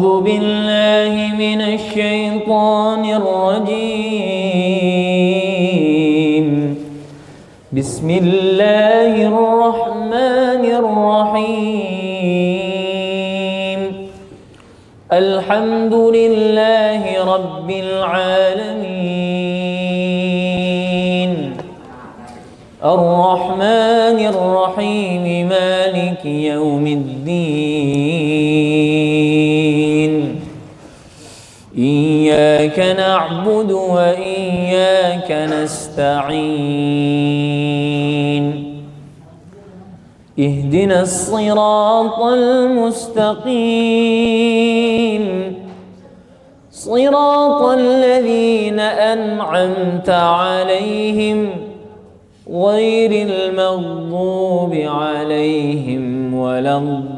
أعوذ بالله من الشيطان الرجيم. بسم الله الرحمن الرحيم. الحمد لله رب العالمين. الرحمن الرحيم مالك يوم الدين. إياك نعبد وإياك نستعين. اهدنا الصراط المستقيم. صراط الذين أنعمت عليهم غير المغضوب عليهم ولا الضالين.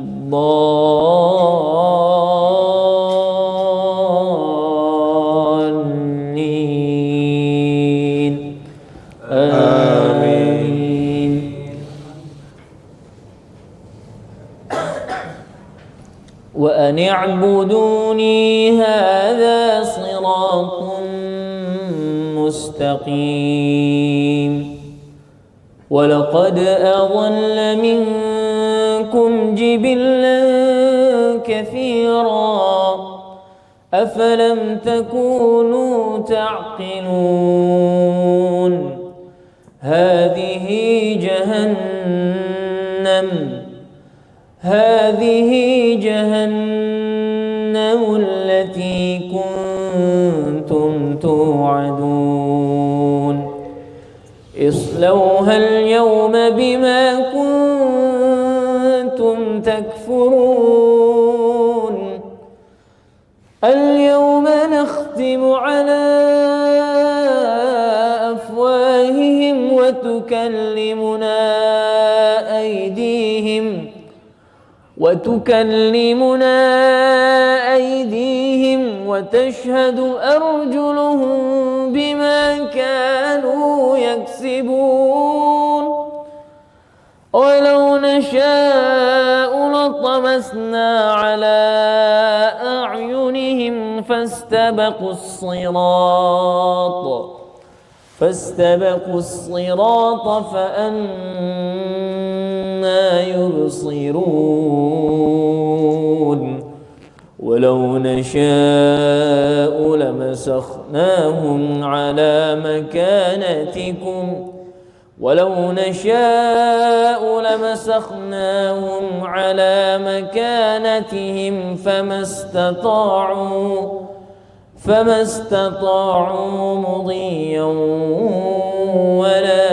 آمين. وأن اعبدوني هذا صراط مستقيم. ولقد أضل منكم جبلا كثيرا أفلم تكونوا تعقلون. هذه جهنم التي كنتم توعدون. اصلوها اليوم بما كنتم تكفرون. اليوم نختم على أفواههم وتكلمنا أيديهم وتشهد أرجلهم بما كانوا يكسبون. ولو نشاء لطمسنا على أعينهم فاستبقوا الصراط فأنى يبصرون. ولو نشاء لمسخناهم على مكانتهم فما استطاعوا مضيا ولا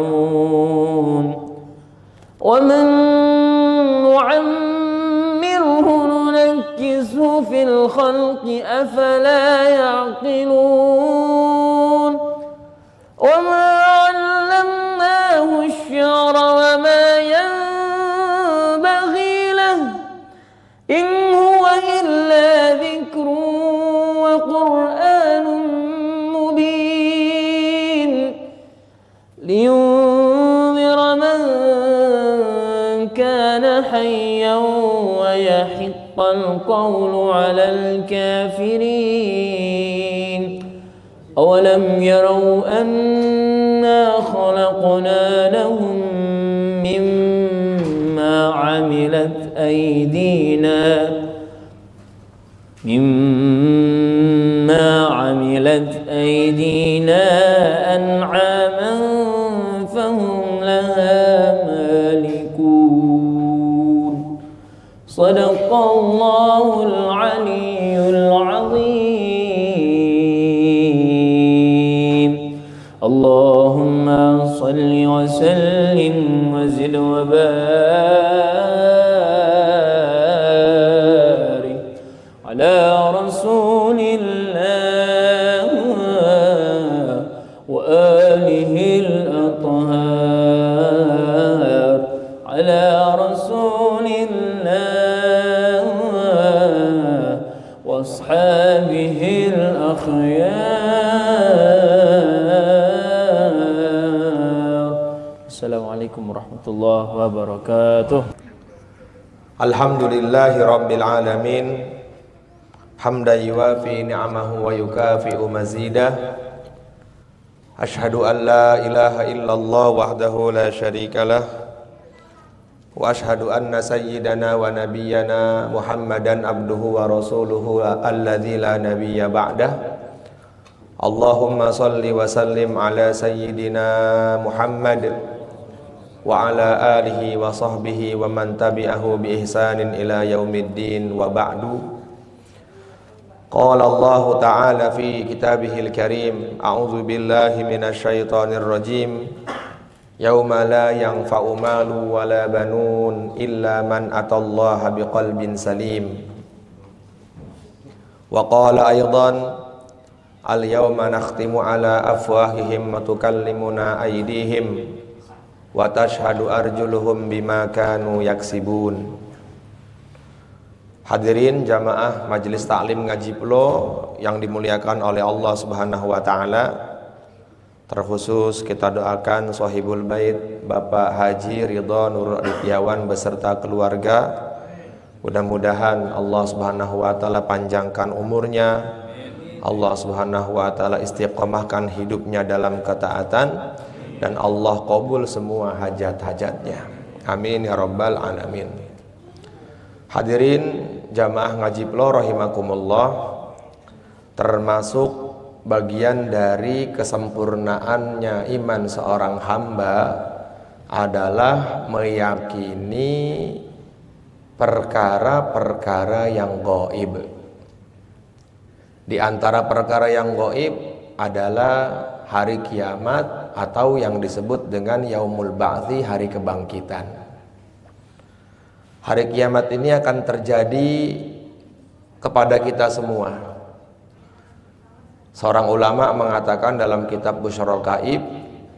يرجعون. ومن نعمره ننكسه في الخلق أفلا يعقلون. وما علمناه الشعر وما ينبغي له إن هو إلا ذكر وقرآن مبين. لينذر من كان حيا ويحق القول على الكافرين. أولم يروا أنا خلقنا لهم مما عملت أيدينا أنعاما فهم لها مالكون. صدق الله العلي العظيم. اللهم صل وسلم وزد وبارك على رسول الله وآله الأطهار. على رسول الله وأصحابه الأخيار. Assalamualaikum warahmatullahi wabarakatuh. Alhamdulillahi Rabbil Alamin. Hamdan yuwafi ni'amahu wa yukafi'u mazidah. Ashhadu an la ilaha illallah wahdahu la syarikalah. Wa ashhadu anna sayyidana wa nabiyyana Muhammadan abduhu wa rasuluhu alladzi la nabiyya ba'dah. Allahumma salli wa sallim ala sayyidina Muhammad wa ala alihi wa sahbihi wa man tabi'ahu bi ihsanin ila yaumiddin wa ba'du. Qala Allah Ta'ala fi kitabihil karim, a'udzu billahi minasy syaithanir rajim. Yauma la yanfa'u malu wala banun illa man atallaha biqalbin salim. Wa qala aidan, al-yawma nakhtimu ala afwahihim wa tukallimuna aydihim wa tashhadu arjuluhum bima kanu yaksibun. Hadirin jamaah Majelis Taklim Ngaji Pulo yang dimuliakan oleh Allah Subhanahu wa taala. Terkhusus kita doakan Shahibul Bait Bapak Haji Ridho Nur Adityawan beserta keluarga. Mudah-mudahan Allah Subhanahu wa taala panjangkan umurnya. Allah Subhanahu wa taala istiqomahkan hidupnya dalam ketaatan dan Allah qabul semua hajat-hajatnya. Amin ya rabbal alamin. Hadirin jamaah Ngaji Pulo rahimakumullah, termasuk bagian dari kesempurnaannya iman seorang hamba adalah meyakini perkara-perkara yang gaib. Di antara perkara yang gaib adalah hari kiamat atau yang disebut dengan yaumul ba'tsi, hari kebangkitan. Hari kiamat ini akan terjadi kepada kita semua. Seorang ulama mengatakan dalam kitab Busyarul Gaib,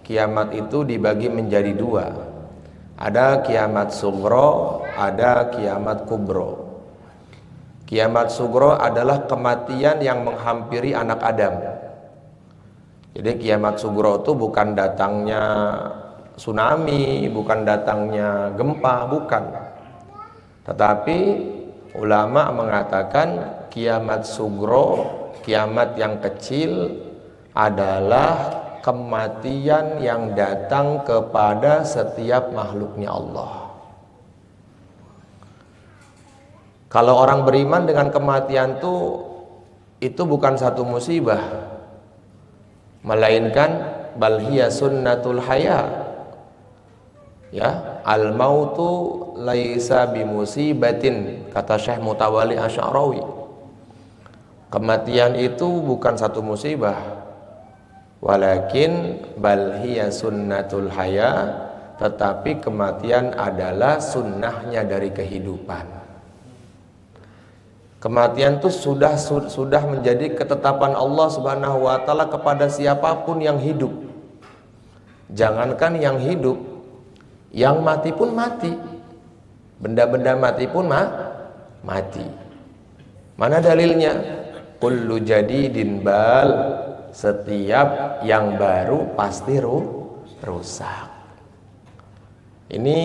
kiamat itu dibagi menjadi dua. Ada kiamat sugro, ada kiamat kubro. Kiamat sugro adalah kematian yang menghampiri anak Adam. Jadi kiamat sugro itu bukan datangnya tsunami, bukan datangnya gempa, bukan. Tetapi ulama mengatakan kiamat sugro, kiamat yang kecil adalah kematian yang datang kepada setiap makhluknya Allah. Kalau orang beriman dengan kematian itu bukan satu musibah, melainkan bal hiya sunnatul haya. Ya, al mautu laisa bimusibatin, kata Syekh Mutawalli Asy'arawi. Kematian itu bukan satu musibah, walakin bal hiya sunnatul haya, tetapi kematian adalah sunnahnya dari kehidupan. Kematian itu sudah menjadi ketetapan Allah Subhanahu wa taala kepada siapapun yang hidup. Jangankan yang hidup, yang mati pun mati. Benda-benda mati pun mati. Mana dalilnya? Kullu jadidin bal, setiap yang baru pasti rusak. Ini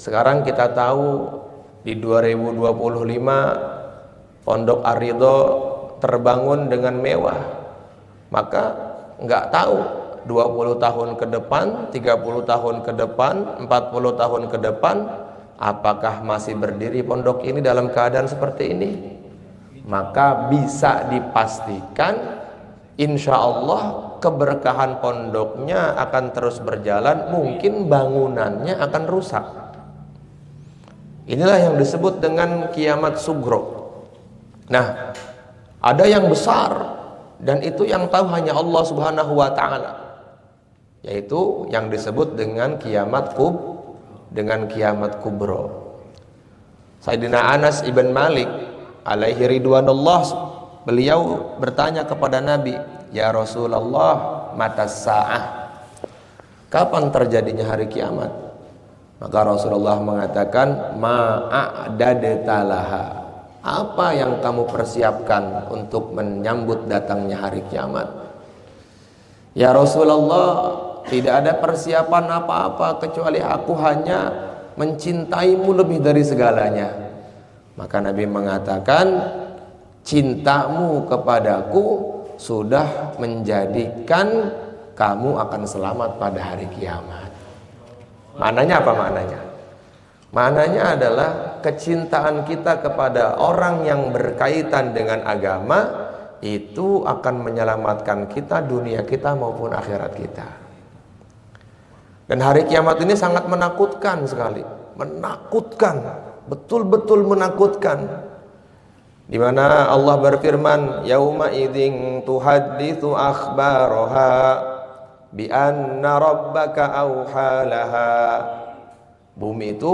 sekarang kita tahu di 2025 Pondok Ar-Ridho terbangun dengan mewah. Maka nggak tahu 20 tahun ke depan, 30 tahun ke depan, 40 tahun ke depan, apakah masih berdiri pondok ini dalam keadaan seperti ini? Maka bisa dipastikan insya Allah keberkahan pondoknya akan terus berjalan, mungkin bangunannya akan rusak. Inilah yang disebut dengan kiamat sugro. Nah, ada yang besar dan itu yang tahu hanya Allah Subhanahu wa taala, yaitu yang disebut dengan kiamat kubro. Sayyidina Anas ibn Malik alaihi ridwanullah, beliau bertanya kepada Nabi, ya Rasulullah, matas sa'ah, kapan terjadinya hari kiamat? Maka Rasulullah mengatakan, ma'a'dadtalaha, apa yang kamu persiapkan untuk menyambut datangnya hari kiamat? Ya Rasulullah, tidak ada persiapan apa-apa kecuali aku hanya mencintaimu lebih dari segalanya. Maka Nabi mengatakan, cintamu kepadaku sudah menjadikan kamu akan selamat pada hari kiamat. Maknanya apa maknanya? Maknanya adalah kecintaan kita kepada orang yang berkaitan dengan agama itu akan menyelamatkan kita, dunia kita maupun akhirat kita. Dan hari kiamat ini sangat menakutkan sekali, menakutkan, betul-betul menakutkan. Di mana Allah berfirman, yauma idzin tuhadditsu akhbaraha bi anna rabbaka auhalaha. Bumi itu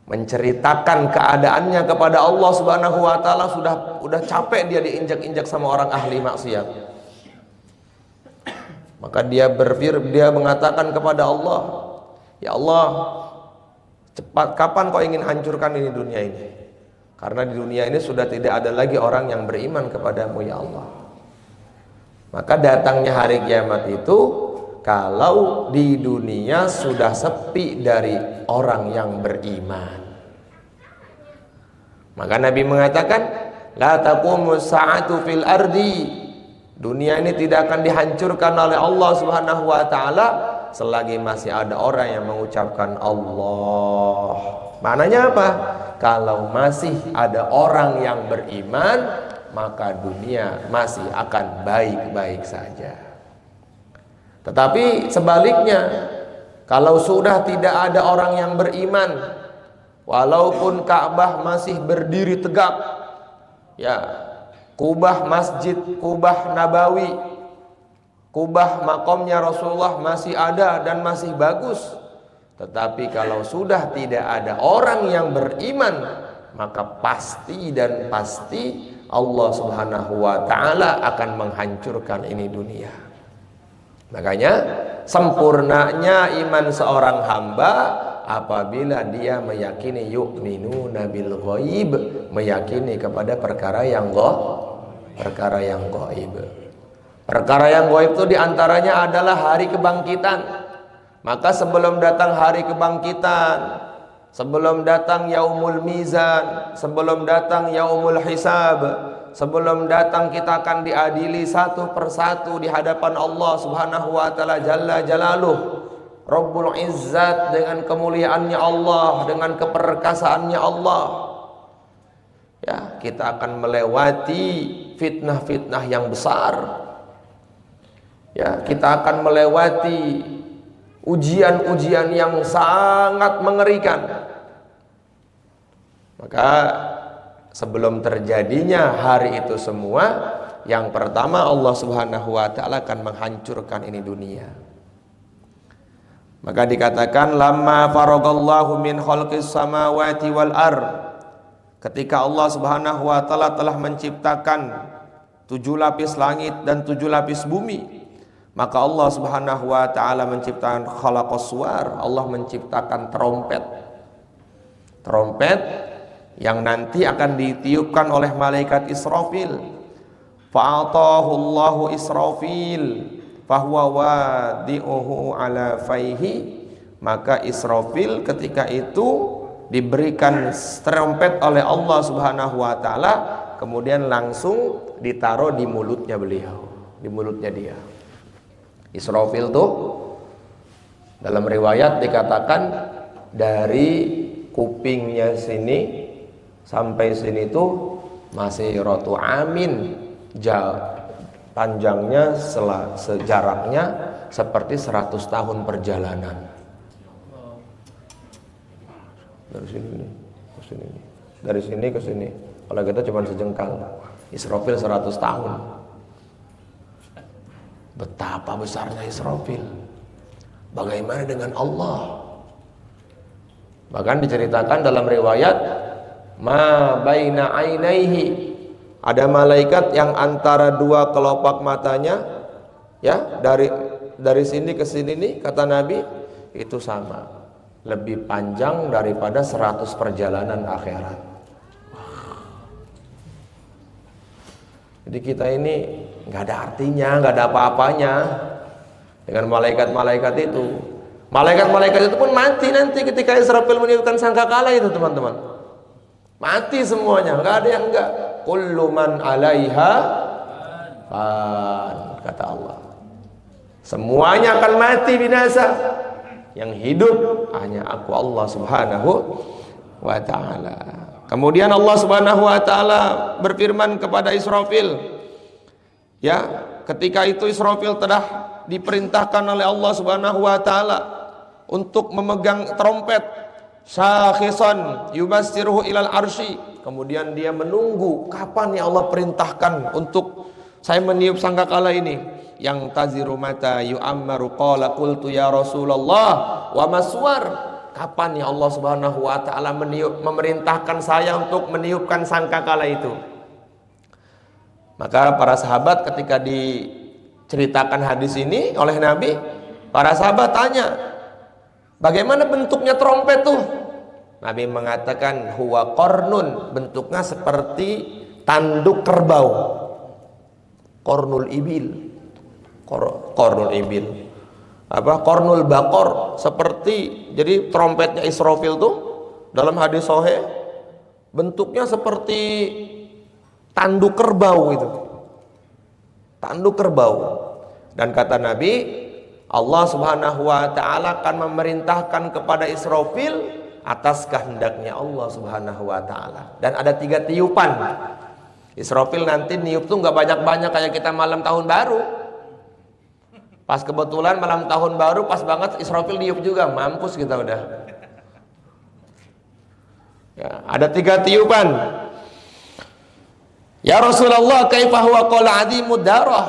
menceritakan keadaannya kepada Allah Subhanahu wa taala, sudah capek dia diinjak-injak sama orang ahli maksiat. Maka dia mengatakan kepada Allah, ya Allah, cepat, kapan kau ingin hancurkan ini dunia ini? Karena di dunia ini sudah tidak ada lagi orang yang beriman kepadamu ya Allah. Maka datangnya hari kiamat itu kalau di dunia sudah sepi dari orang yang beriman. Maka Nabi mengatakan, la taqumus sa'atu fil ardi. Dunia ini tidak akan dihancurkan oleh Allah Subhanahu wa taala selagi masih ada orang yang mengucapkan Allah. Maknanya apa? Kalau masih ada orang yang beriman, maka dunia masih akan baik-baik saja. Tetapi sebaliknya, kalau sudah tidak ada orang yang beriman, walaupun Ka'bah masih berdiri tegak, ya, kubah masjid, kubah Nabawi, kubah makomnya Rasulullah masih ada dan masih bagus, tetapi kalau sudah tidak ada orang yang beriman, maka pasti dan pasti Allah Subhanahu wa taala akan menghancurkan ini dunia. Makanya sempurnanya iman seorang hamba apabila dia meyakini yu'minuna bil ghaib, meyakini kepada perkara yang gaib. Perkara yang gaib itu diantaranya adalah hari kebangkitan. Maka sebelum datang hari kebangkitan, sebelum datang yaumul mizan, sebelum datang yaumul hisab, sebelum datang kita akan diadili satu persatu di hadapan Allah Subhanahu wa taala jalla jalaluh, Rabbul Izzat, dengan kemuliaannya Allah, dengan keperkasaannya Allah. Ya, kita akan melewati fitnah-fitnah yang besar. Ya, kita akan melewati ujian-ujian yang sangat mengerikan. Maka sebelum terjadinya hari itu semua, yang pertama Allah Subhanahu wa taala akan menghancurkan ini dunia. Maka dikatakan lamma faragallahu min khalqis samawati wal ard. Ketika Allah Subhanahu wa taala telah menciptakan 7 lapis langit dan 7 lapis bumi, maka Allah Subhanahu wa taala menciptakan khalaqas suwar, Allah menciptakan trompet. Trompet yang nanti akan ditiupkan oleh malaikat Israfil. Fa'atahu Allahu Israfil fahuwa wadi'uhu ala faihi. Maka Israfil ketika itu diberikan trompet oleh Allah Subhanahu wa taala, kemudian langsung ditaruh di mulutnya beliau, di mulutnya dia. Israfil tuh dalam riwayat dikatakan dari kupingnya sini sampai sini tuh masih rotu amin, panjangnya sejaraknya seperti 100 tahun perjalanan. Dari sini ke sini, dari sini ke sini. Kalau kita cuma sejengkal, Israfil 100 tahun. Betapa besarnya Israfil. Bagaimana dengan Allah? Bahkan diceritakan dalam riwayat, ma baina ainaihi, ada malaikat yang antara 2 kelopak matanya, ya, dari sini ke sini nih, kata Nabi, itu sama, lebih panjang daripada 100 perjalanan akhirat. Jadi kita ini nggak ada artinya, nggak ada apa-apanya dengan malaikat-malaikat itu. Malaikat-malaikat itu pun mati nanti ketika Israfil meniupkan sangkakala itu, teman-teman. Mati semuanya, nggak ada yang enggak. Kullu man 'alaiha fan, kata Allah. Semuanya akan mati binasa. Yang hidup hanya aku, Allah Subhanahu wa ta'ala. Kemudian Allah Subhanahu wa ta'ala berfirman kepada Israfil, ya, ketika itu Israfil telah diperintahkan oleh Allah Subhanahu wa ta'ala untuk memegang trompet, syakhisan yubassiruhu ilal arsy. Kemudian dia menunggu kapan ya Allah perintahkan untuk saya meniup sangkakala ini. Yang taziru mata yu'ammaru qala qultu ya Rasulullah wa maswar. Kapan ya Allah Subhanahu wa ta'ala memerintahkan saya untuk meniupkan sangkakala itu? Maka para sahabat ketika diceritakan hadis ini oleh Nabi, para sahabat tanya, bagaimana bentuknya trompet tuh? Nabi mengatakan huwa qarnun, bentuknya seperti tanduk kerbau. Qarnul ibil. Qarnul ibil. Apa? Qarnul baqar, seperti, jadi trompetnya Israfil tuh dalam hadis sahih bentuknya seperti tanduk kerbau itu. Tanduk kerbau. Dan kata Nabi, Allah Subhanahu wa ta'ala akan memerintahkan kepada Israfil atas kehendaknya Allah Subhanahu wa ta'ala. Dan ada 3 tiupan. Israfil nanti niup tuh nggak banyak-banyak kayak kita malam tahun baru. Pas kebetulan malam tahun baru pas banget Israfil niup juga, mampus kita udah. Ya, ada 3 tiupan. Ya Rasulullah, kaifa huwa qala adimud darah?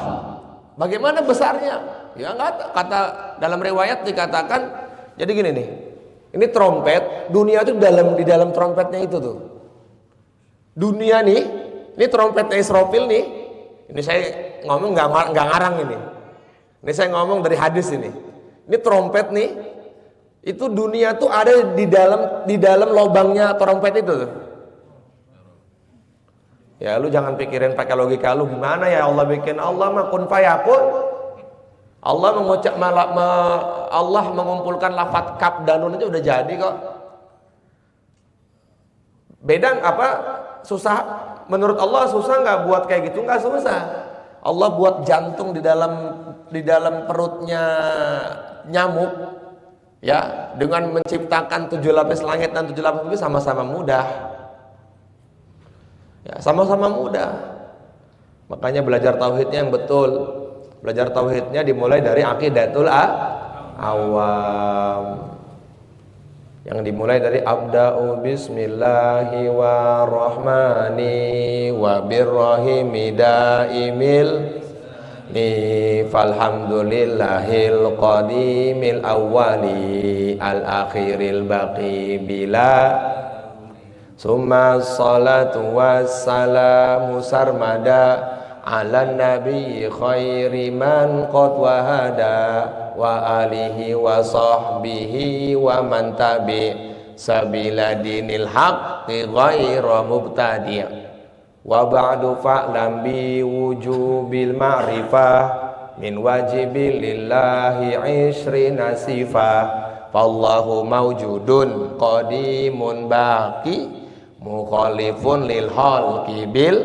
Bagaimana besarnya? Ya enggak, kata dalam riwayat dikatakan, jadi gini nih. Ini trompet, dunia itu di dalam trompetnya itu tuh. Dunia nih, ini trompetnya Israfil nih. Ini saya ngomong nggak ngarang ini. Ini saya ngomong dari hadis ini. Ini trompet nih, itu dunia tuh ada di dalam lobangnya trompet itu tuh. Ya lu jangan pikirin pakai logika lu gimana ya Allah bikin, Allah mah kun fayakun. Allah Allah mengumpulkan lafaz kaf dan nun itu udah jadi kok. Beda apa? Susah menurut Allah susah nggak buat kayak gitu? Nggak susah. Allah buat jantung di dalam perutnya nyamuk, ya, dengan menciptakan 7 lapis langit dan 7 lapis bumi sama-sama mudah. Ya, sama-sama mudah. Makanya belajar tauhidnya yang betul. Belajar tauhidnya dimulai dari aqidatul awam. Yang dimulai dari abda'u bismillahi wa rahmani wa birrahimi daimil ni falhamdulillahil qadimil awwali al akhiril baqi bila summa salatu wassalamu sarmada ala nabi khairi man qad wahada wa alihi wa sahbihi wa man tabi sabila dinil haqqi ghaira mubtadi' wa ba'du fa'lam bi wujubil ma'rifah min wajibil lillahi 'ishrina sifah fallahu mawjudun qadimun baqi mukhalifun lil khalqi bil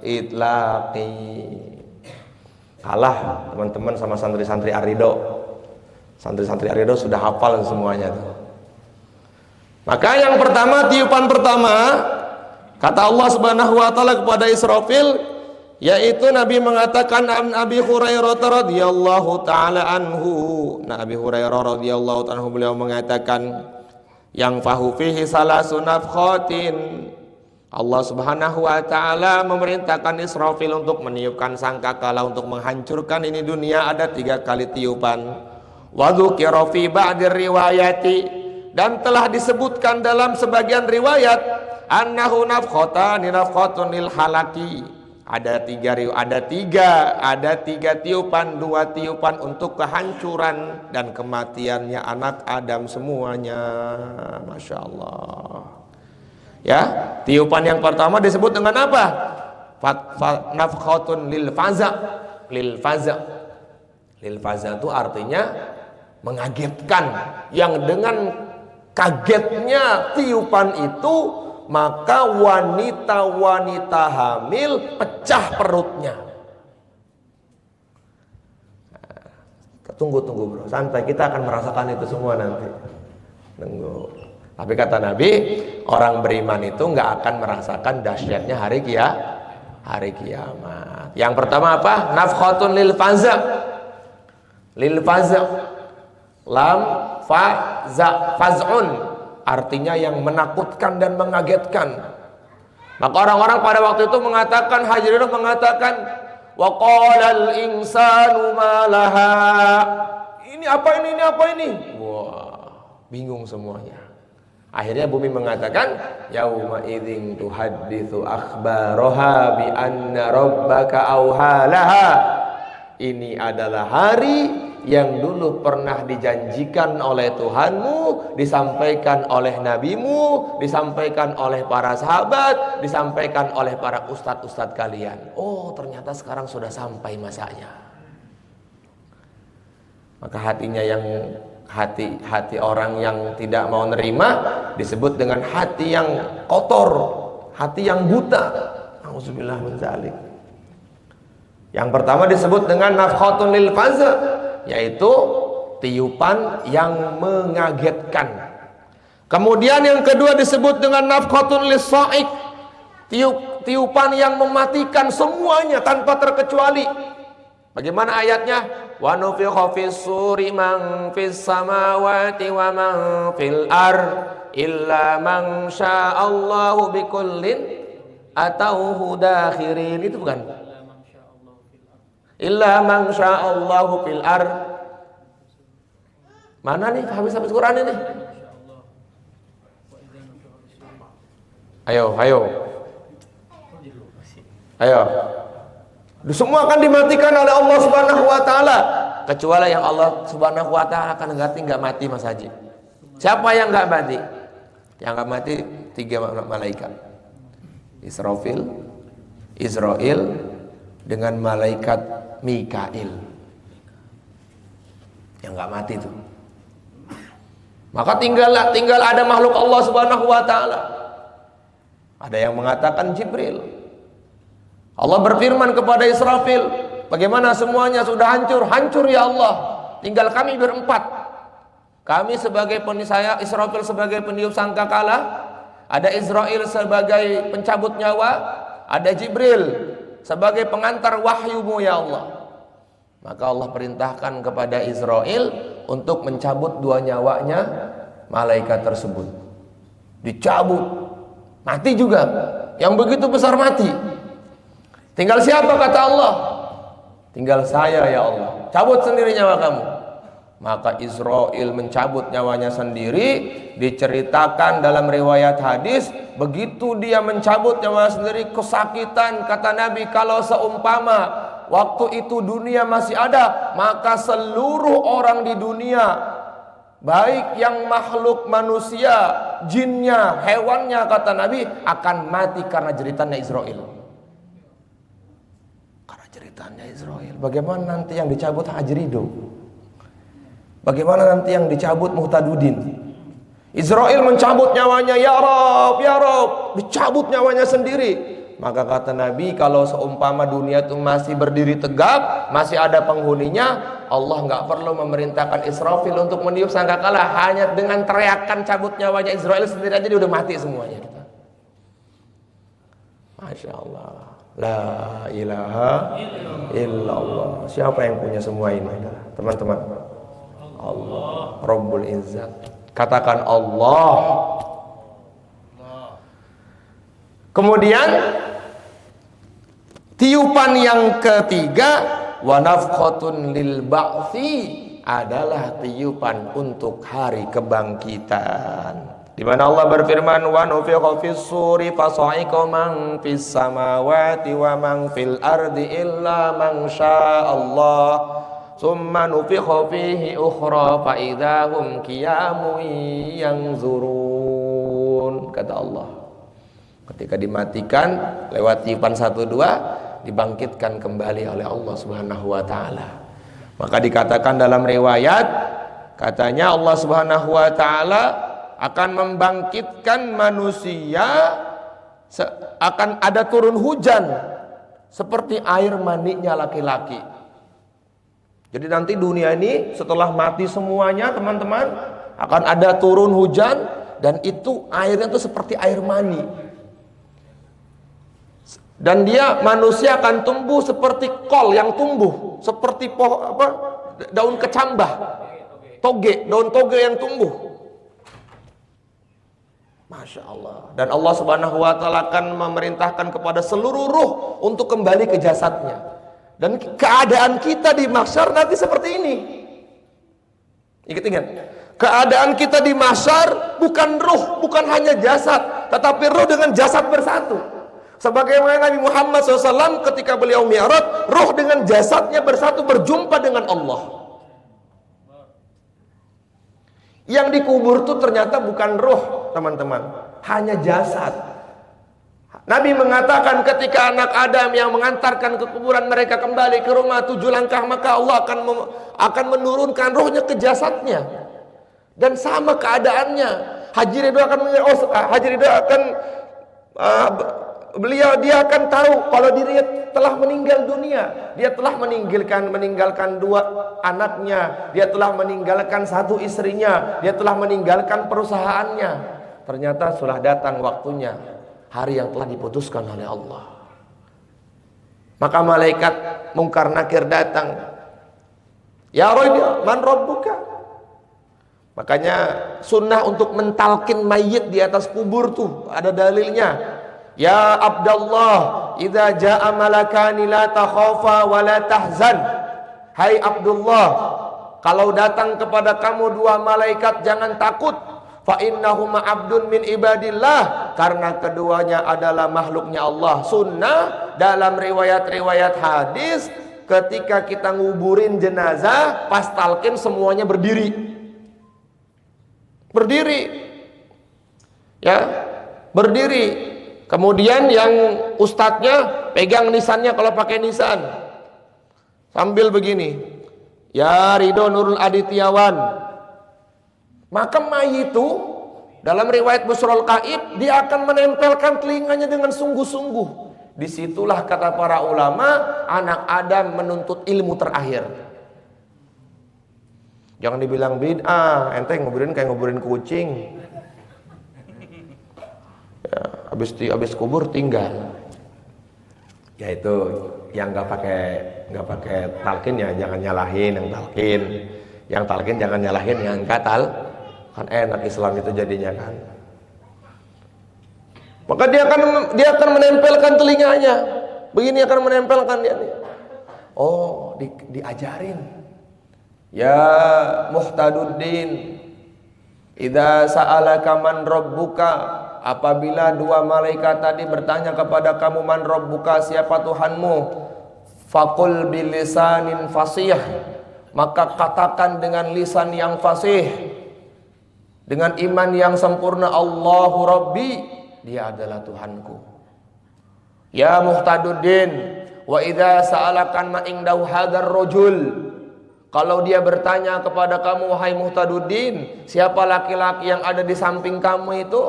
itlaqi. Kalah teman-teman sama santri-santri Arido. Santri-santri Arido sudah hafal semuanya tuh. Maka yang pertama, tiupan pertama, kata Allah Subhanahu wa taala kepada Israfil, yaitu Nabi mengatakan an Abi Hurairah radhiyallahu taala anhu. Nah, Abi Hurairah radhiyallahu taala anhu beliau mengatakan yang fahu fihi salasun nafkhatin. Allah Subhanahu wa taala memerintahkan Israfil untuk meniupkan sangkakala untuk menghancurkan ini dunia, ada 3 kali tiupan. Wa dzukira fi ba'dir riwayati, dan telah disebutkan dalam sebagian riwayat annahu nafkhatani nafkhatun lil halaki. Ada tiga tiupan, 2 tiupan untuk kehancuran dan kematiannya anak Adam semuanya. Masya Allah. Ya, tiupan yang pertama disebut dengan apa? Nafkhatun lil faza. Lil faza itu artinya mengagetkan, yang dengan kagetnya tiupan itu maka wanita-wanita hamil pecah perutnya. Tunggu bro, santai, kita akan merasakan itu semua nanti. Tunggu. Tapi kata Nabi, orang beriman itu nggak akan merasakan dahsyatnya hari kiamat. Yang pertama apa? Nafkhatun lil faza. Lil faza. Lam faza faz'un, artinya yang menakutkan dan mengagetkan. Maka orang-orang pada waktu itu mengatakan, Hajirun mengatakan, wa qalal insanu ma laha. Ini apa ini? Wah, bingung semuanya. Akhirnya bumi mengatakan, yauma idzin tuhadditsu akhbaraha bi anna rabbaka auhalaha. Ini adalah hari yang dulu pernah dijanjikan oleh Tuhanmu, disampaikan oleh nabimu, disampaikan oleh para sahabat, disampaikan oleh para ustadz-ustadz kalian. Oh, ternyata sekarang sudah sampai masanya. Maka hatinya yang hati orang yang tidak mau nerima disebut dengan hati yang kotor, hati yang buta. Auzubillah min dzalik. Yang pertama disebut dengan nafkhatun lil faza, yaitu tiupan yang mengagetkan. Kemudian yang kedua disebut dengan nafkhatun lis sa'iq, tiupan yang mematikan semuanya tanpa terkecuali. Bagaimana ayatnya? Wa nufikha fis suri man fis samawati wa man fil illa man sya'allahu bikullin atauhu dakhirin. Itu bukan? Illa man sya'allahu fil Mana nih habis Quran ini? Ayo. Semua akan dimatikan oleh Allah Subhanahu wa taala, kecuali yang Allah Subhanahu wa taala akan ganti enggak mati, Mas Haji. Siapa yang enggak mati? Yang enggak mati 3 malaikat. Israel dengan malaikat Mikail. Yang enggak mati itu. Maka tinggal ada makhluk Allah Subhanahu wa taala. Ada yang mengatakan Jibril. Allah berfirman kepada Israfil, bagaimana semuanya sudah hancur ya Allah, tinggal kami berempat. Kami sebagai Israfil sebagai peniup sangkakala, ada Israel sebagai pencabut nyawa, ada Jibril sebagai pengantar wahyumu ya Allah. Maka Allah perintahkan kepada Israel untuk mencabut 2 nyawanya malaikat tersebut. Dicabut, mati juga, yang begitu besar mati. Tinggal siapa kata Allah? Tinggal saya ya Allah. Cabut sendiri nyawa kamu. Maka Israel mencabut nyawanya sendiri. Diceritakan dalam riwayat hadis, begitu dia mencabut nyawanya sendiri kesakitan. Kata Nabi, kalau seumpama waktu itu dunia masih ada, maka seluruh orang di dunia, baik yang makhluk manusia, jinnya, hewannya, kata Nabi, akan mati karena jeritannya Israel. Ceritanya Israel. Bagaimana nanti yang dicabut Hajrido? Bagaimana nanti yang dicabut Muhtadudin? Israel mencabut nyawanya, ya Rob, dicabut nyawanya sendiri. Maka kata Nabi, kalau seumpama dunia itu masih berdiri tegak, masih ada penghuninya, Allah nggak perlu memerintahkan Israfil untuk meniup sangkakala. Hanya dengan teriakan cabut nyawanya Israel sendiri aja dia udah mati semuanya. Masya Allah. La ilaha illallah. Siapa yang punya semua ini? Teman-teman, Allah Rabbul Izzat. Katakan Allah. Kemudian tiupan yang ketiga, wa nafkhatun lil ba'thi, adalah tiupan untuk hari kebangkitan. Di mana Allah berfirman, wa nufikha fis suri fasa'iqa man fis samawati wa man fil ardi illa man sya'allah summa nufikha fihi ukhra fa idahum qiyamun yanzurun. Kata Allah, ketika dimatikan lewat tiupan 1-2, dibangkitkan kembali oleh Allah Subhanahu wa taala. Maka dikatakan dalam riwayat, katanya Allah Subhanahu wa taala akan membangkitkan manusia, akan ada turun hujan seperti air maninya laki-laki. Jadi nanti dunia ini setelah mati semuanya teman-teman, akan ada turun hujan, dan itu airnya itu seperti air mani. Dan dia manusia akan tumbuh seperti kol yang tumbuh, seperti daun kecambah, daun toge yang tumbuh. Masya Allah. Dan Allah Subhanahu wa Ta'ala akan memerintahkan kepada seluruh ruh untuk kembali ke jasadnya. Dan keadaan kita di mahsyar nanti seperti ini. Ingat, keadaan kita di mahsyar bukan ruh, bukan hanya jasad, tetapi ruh dengan jasad bersatu. Sebagaimana Nabi Muhammad SAW ketika beliau mi'raj, ruh dengan jasadnya bersatu berjumpa dengan Allah. Yang dikubur itu ternyata bukan ruh, teman-teman, hanya jasad. Nabi mengatakan ketika anak Adam yang mengantarkan ke kuburan mereka kembali ke rumah 7 langkah, maka Allah akan menurunkan ruhnya ke jasadnya. Dan sama keadaannya. Haji Ridho akan dia akan tahu kalau dirinya telah meninggal dunia. Dia telah meninggalkan 2 anaknya, dia telah meninggalkan 1 istrinya, dia telah meninggalkan perusahaannya. Ternyata sudah datang waktunya, hari yang telah diputuskan oleh Allah. Maka malaikat Mungkar Nakir datang. Ya Rabbi, man rabbuka? Makanya sunnah untuk mentalkin mayit di atas kubur tuh ada dalilnya. Ya Abdullah, idza jaa malakani la takhafa wa la tahzan. Hai Abdullah, kalau datang kepada kamu 2 malaikat jangan takut. Fa innahuma abdun min ibadillah, karena keduanya adalah makhluknya Allah. Sunnah dalam riwayat-riwayat hadis, ketika kita nguburin jenazah, pas talqin semuanya berdiri. Ya, berdiri. Kemudian yang ustadznya pegang nisannya kalau pakai nisan, sambil begini, Ya Ridho Nurul Adityawan. Maka mayit itu dalam riwayat Busrul Qaib, dia akan menempelkan telinganya dengan sungguh-sungguh. Disitulah kata para ulama, anak Adam menuntut ilmu terakhir. Jangan dibilang bid'ah, ente nguburin kayak nguburin kucing. Ya, habis kubur tinggal. Ya itu yang nggak pakai talqin ya jangan nyalahin yang talqin. Yang talqin jangan nyalahin yang katal. Kan enak Islam itu jadinya kan. Maka dia akan menempelkan telinganya. Begini akan menempelkan dia. Oh, diajarin. Ya Muhtaduddin, idza sa'alaka man rabbuka, apabila 2 malaikat tadi bertanya kepada kamu man rabbuka, siapa Tuhanmu, faqul bilisanin fasih, maka katakan dengan lisan yang fasih, dengan iman yang sempurna, Allahu Rabbi, dia adalah Tuhanku. Ya Muhtaduddin, wa idza sa'alakan ma indahu hadzal rajul, kalau dia bertanya kepada kamu wahai Muhtaduddin, siapa laki-laki yang ada di samping kamu itu,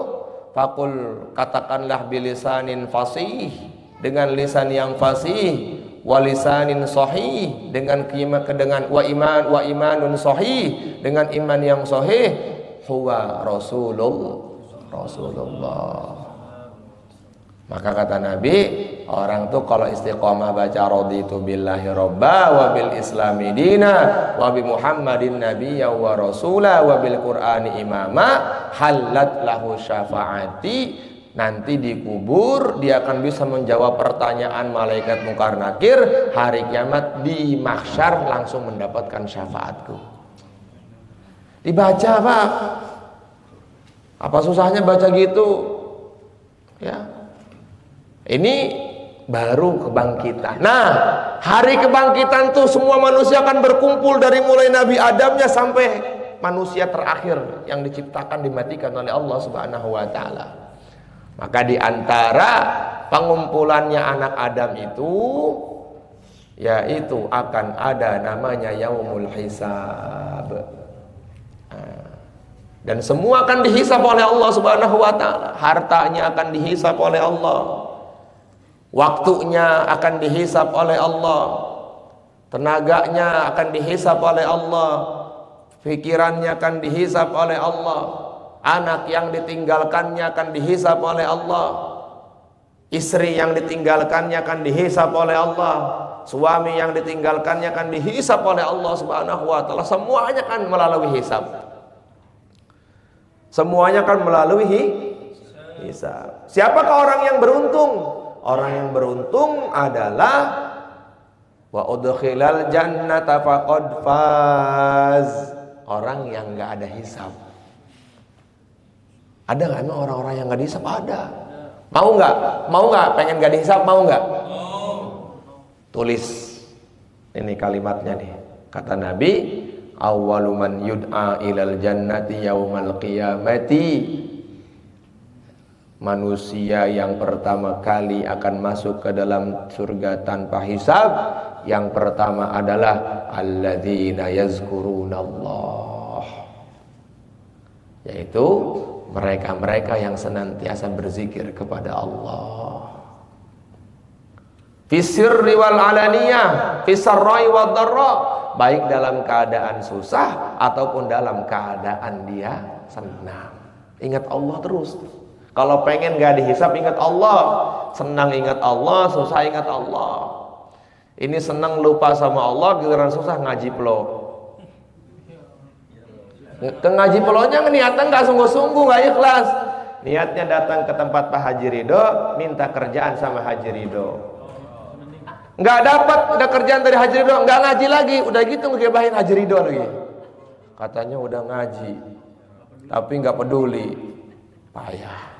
faqul, katakanlah bilisanin fasih, dengan lisan yang fasih, walisanin sahih, dengan wa imanun sahih, dengan iman yang sahih, huwa Rasulullah. Maka kata Nabi, orang tuh kalau istiqomah baca raditu billahi robba wa bil islami dina wa bi muhammadin nabiyya wa rasula wa bil qur'ani imama, halat lahu syafaati. Nanti dikubur dia akan bisa menjawab pertanyaan malaikat Mungkar Nakir. Hari kiamat di mahsyar langsung mendapatkan syafaatku. Dibaca Pak, apa susahnya baca gitu ya. Ini baru kebangkitan. Nah, hari kebangkitan tuh semua manusia akan berkumpul dari mulai Nabi Adamnya sampai manusia terakhir yang diciptakan dimatikan oleh Allah Subhanahu wa Ta'ala. Maka di antara pengumpulannya anak Adam itu, yaitu akan ada namanya yaumul hisab. Dan semua akan dihisab oleh Allah Subhanahu wa taala. Hartanya akan dihisab oleh Allah. Waktunya akan dihisab oleh Allah. Tenaganya akan dihisab oleh Allah. Pikirannya akan dihisab oleh Allah. Anak yang ditinggalkannya akan dihisab oleh Allah. Istri yang ditinggalkannya akan dihisab oleh Allah. Suami yang ditinggalkannya akan dihisab oleh Allah Subhanahu wa taala. Semuanya akan melalui hisab. Semuanya akan melalui hisab. Siapakah orang yang beruntung? Orang yang beruntung adalah wa udkhilal jannata faqad faz. Orang yang enggak ada hisab. Ada enggak emang orang-orang yang enggak dihisab? Ada. Mau enggak? Mau enggak pengen enggak dihisab? Mau enggak? Tulis. Ini kalimatnya nih. Kata Nabi, awwalu man yud'a ilal jannati yaumal qiyamati. Manusia yang pertama kali akan masuk ke dalam surga tanpa hisab, yang pertama adalah alladzina yazkurunallah, yaitu mereka-mereka yang senantiasa berzikir kepada Allah. Fisirri wal alaniyah, fisarrai wad dharra, baik dalam keadaan susah ataupun dalam keadaan dia senang. Ingat Allah terus. Kalau pengen gak dihisab, ingat Allah. Senang ingat Allah, susah ingat Allah. Ini senang lupa sama Allah, giliran susah ngaji pelo. Ke ngaji pelonya niatnya gak sungguh-sungguh, gak ikhlas. Niatnya datang ke tempat Pak Haji Ridho, minta kerjaan sama Haji Ridho. Gak dapat, udah kerjaan dari Haji Ridho, gak ngaji lagi. Udah gitu ngegebahin Haji Ridho lagi. Katanya udah ngaji, tapi gak peduli. Payah.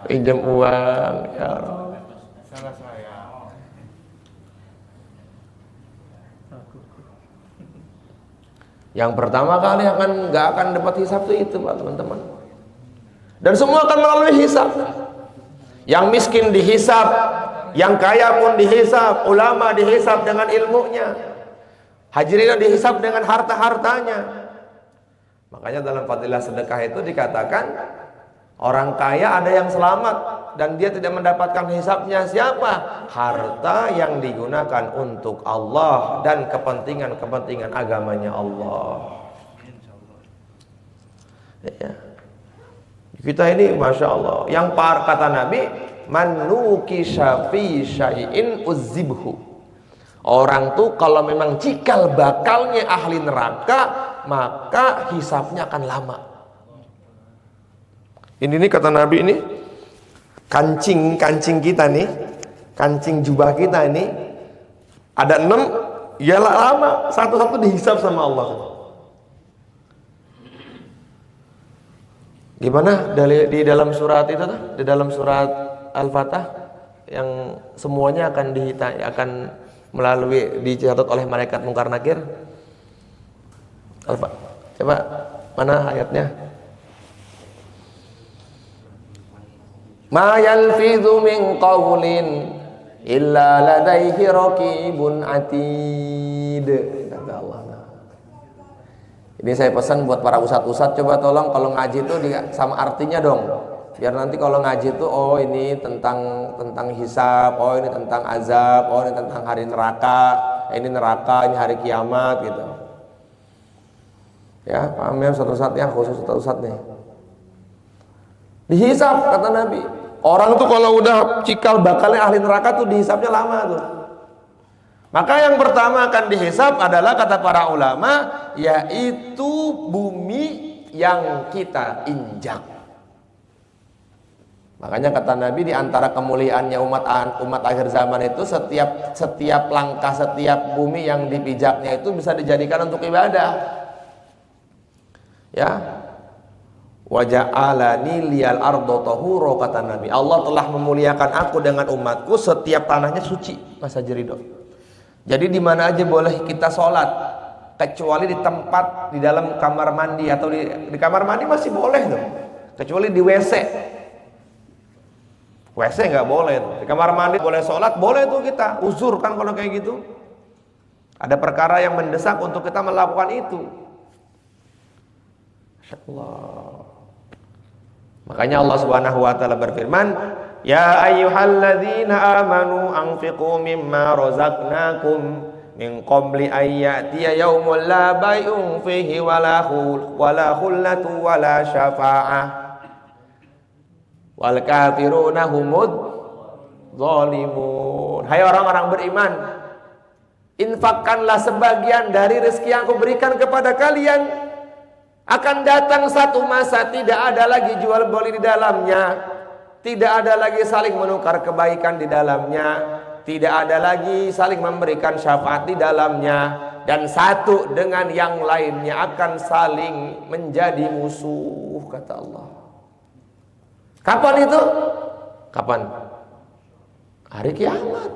Pinjam uang, ya Allah. Salah saya. Yang pertama kali nggak akan dapat hisab itu Pak, teman-teman. Dan semua akan melalui hisab. Yang miskin dihisab, yang kaya pun dihisab, ulama dihisab dengan ilmunya, Haji Ridho dihisab dengan harta-hartanya. Makanya dalam fadilah sedekah itu dikatakan orang kaya ada yang selamat dan dia tidak mendapatkan hisabnya. Siapa? Harta yang digunakan untuk Allah dan kepentingan-kepentingan agamanya Allah. Ya. Kita ini Masya Allah. Yang kata Nabi, man nukisha fi syai'in uzibhu. Orang tuh kalau memang cikal bakalnya ahli neraka, maka hisabnya akan lama. Ini nih kata Nabi ini, kancing kita nih, kancing jubah kita ini ada 6, ya lama, satu-satu dihisab sama Allah. Gimana di dalam surat itu tuh, di dalam surat Al-Fatah yang semuanya akan melalui dicatat oleh malaikat Munkar Nakir. Coba mana ayatnya? Ma yalfidhu min qawlin illa ladaihi raqibun atid. Kata Allah. Ini saya pesan buat para ustadz-ustadz, coba tolong kalau ngaji itu sama artinya dong. Biar nanti kalau ngaji itu oh ini tentang hisab, oh ini tentang azab, oh ini tentang hari neraka, ini neraka, ini hari kiamat gitu. Ya, paham ya Ustadz ya, khusus Ustadz nih. Dihisab kata Nabi. Orang tuh kalau udah cikal bakalnya ahli neraka tuh dihisabnya lama tuh. Maka yang pertama akan dihisab adalah kata para ulama, yaitu bumi yang kita injak. Makanya kata Nabi di antara kemuliaannya umat akhir zaman itu setiap langkah, setiap bumi yang dipijaknya itu bisa dijadikan untuk ibadah. Ya. Wa ja'alani liyal ardo tahuro, kata Nabi. Allah telah memuliakan aku dengan umatku, setiap tanahnya suci, Mas Haji Ridho. Jadi di mana aja boleh kita sholat, kecuali di tempat di dalam kamar mandi atau di kamar mandi masih boleh tuh, kecuali di WC. WC nggak boleh tuh. Di kamar mandi boleh sholat, boleh tuh kita uzur kan kalau kayak gitu. Ada perkara yang mendesak untuk kita melakukan itu. Masya Allah. Makanya Allah Subhanahu wa taala berfirman, "Ya ayyuhalladzina amanu anfiqu mimma razaqnakum min qabli an ya'tiya yaumun la bai'un fihi wala khullatu wala syafa'ah wal kafiruna humud zalimun." Hai orang-orang beriman, infakkanlah sebagian dari rezeki yang aku berikan kepada kalian. Akan datang satu masa tidak ada lagi jual beli di dalamnya, tidak ada lagi saling menukar kebaikan di dalamnya, tidak ada lagi saling memberikan syafaat di dalamnya, dan satu dengan yang lainnya akan saling menjadi musuh, kata Allah. Kapan itu? Kapan? Hari kiamat.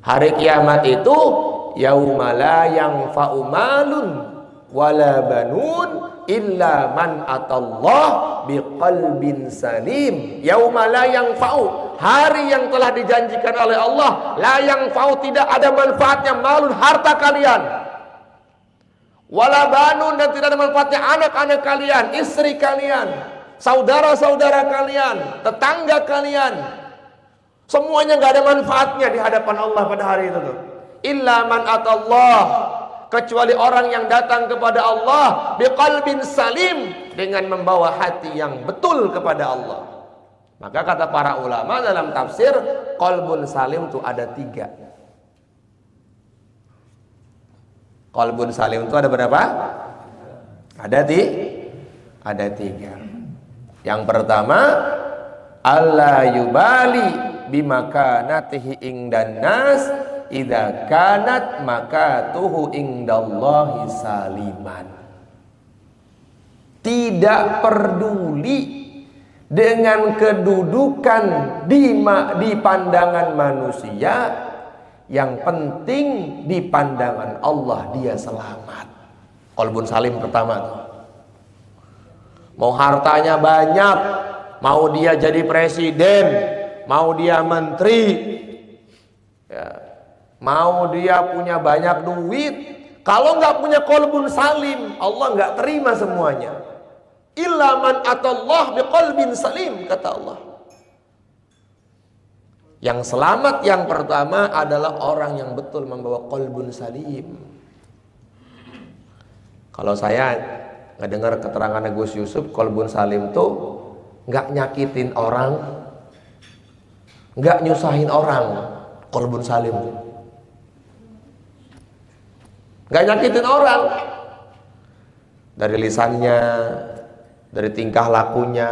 Hari kiamat itu yauma la yanfa'u malun wala banun illa man atallah biqalbin salim. Yauma la yanfa'u, hari yang telah dijanjikan oleh Allah, la yanfa'u, tidak ada manfaatnya malun, harta kalian, wala banun, dan tidak ada manfaatnya anak-anak kalian, istri kalian, saudara-saudara kalian, tetangga kalian. Semuanya nggak ada manfaatnya di hadapan Allah pada hari itu tuh. Illa man atallah, kecuali orang yang datang kepada Allah biqalbin salim, dengan membawa hati yang betul kepada Allah. Maka kata para ulama dalam tafsir, qalbun salim itu ada 3. Qalbun salim itu ada berapa? Ada 3. Yang pertama, alla yubali bimakanatihi ingdan nas idza kanat makatuhu indallahi saliman. Tidak peduli dengan kedudukan di pandangan manusia, yang penting di pandangan Allah dia selamat. Qalbun salim pertama tuh. Mau hartanya banyak, mau dia jadi presiden, mau dia menteri, ya, mau dia punya banyak duit, kalau nggak punya qalbun salim, Allah nggak terima semuanya. Illa man atallah biqalbin salim, kata Allah. Yang selamat yang pertama adalah orang yang betul membawa qalbun salim. Kalau saya ngedengar keterangan Gus Yusuf, qalbun salim tuh nggak nyakitin orang, nggak nyusahin orang. Qalbun salim tuh nggak nyakitin orang, dari lisannya, dari tingkah lakunya,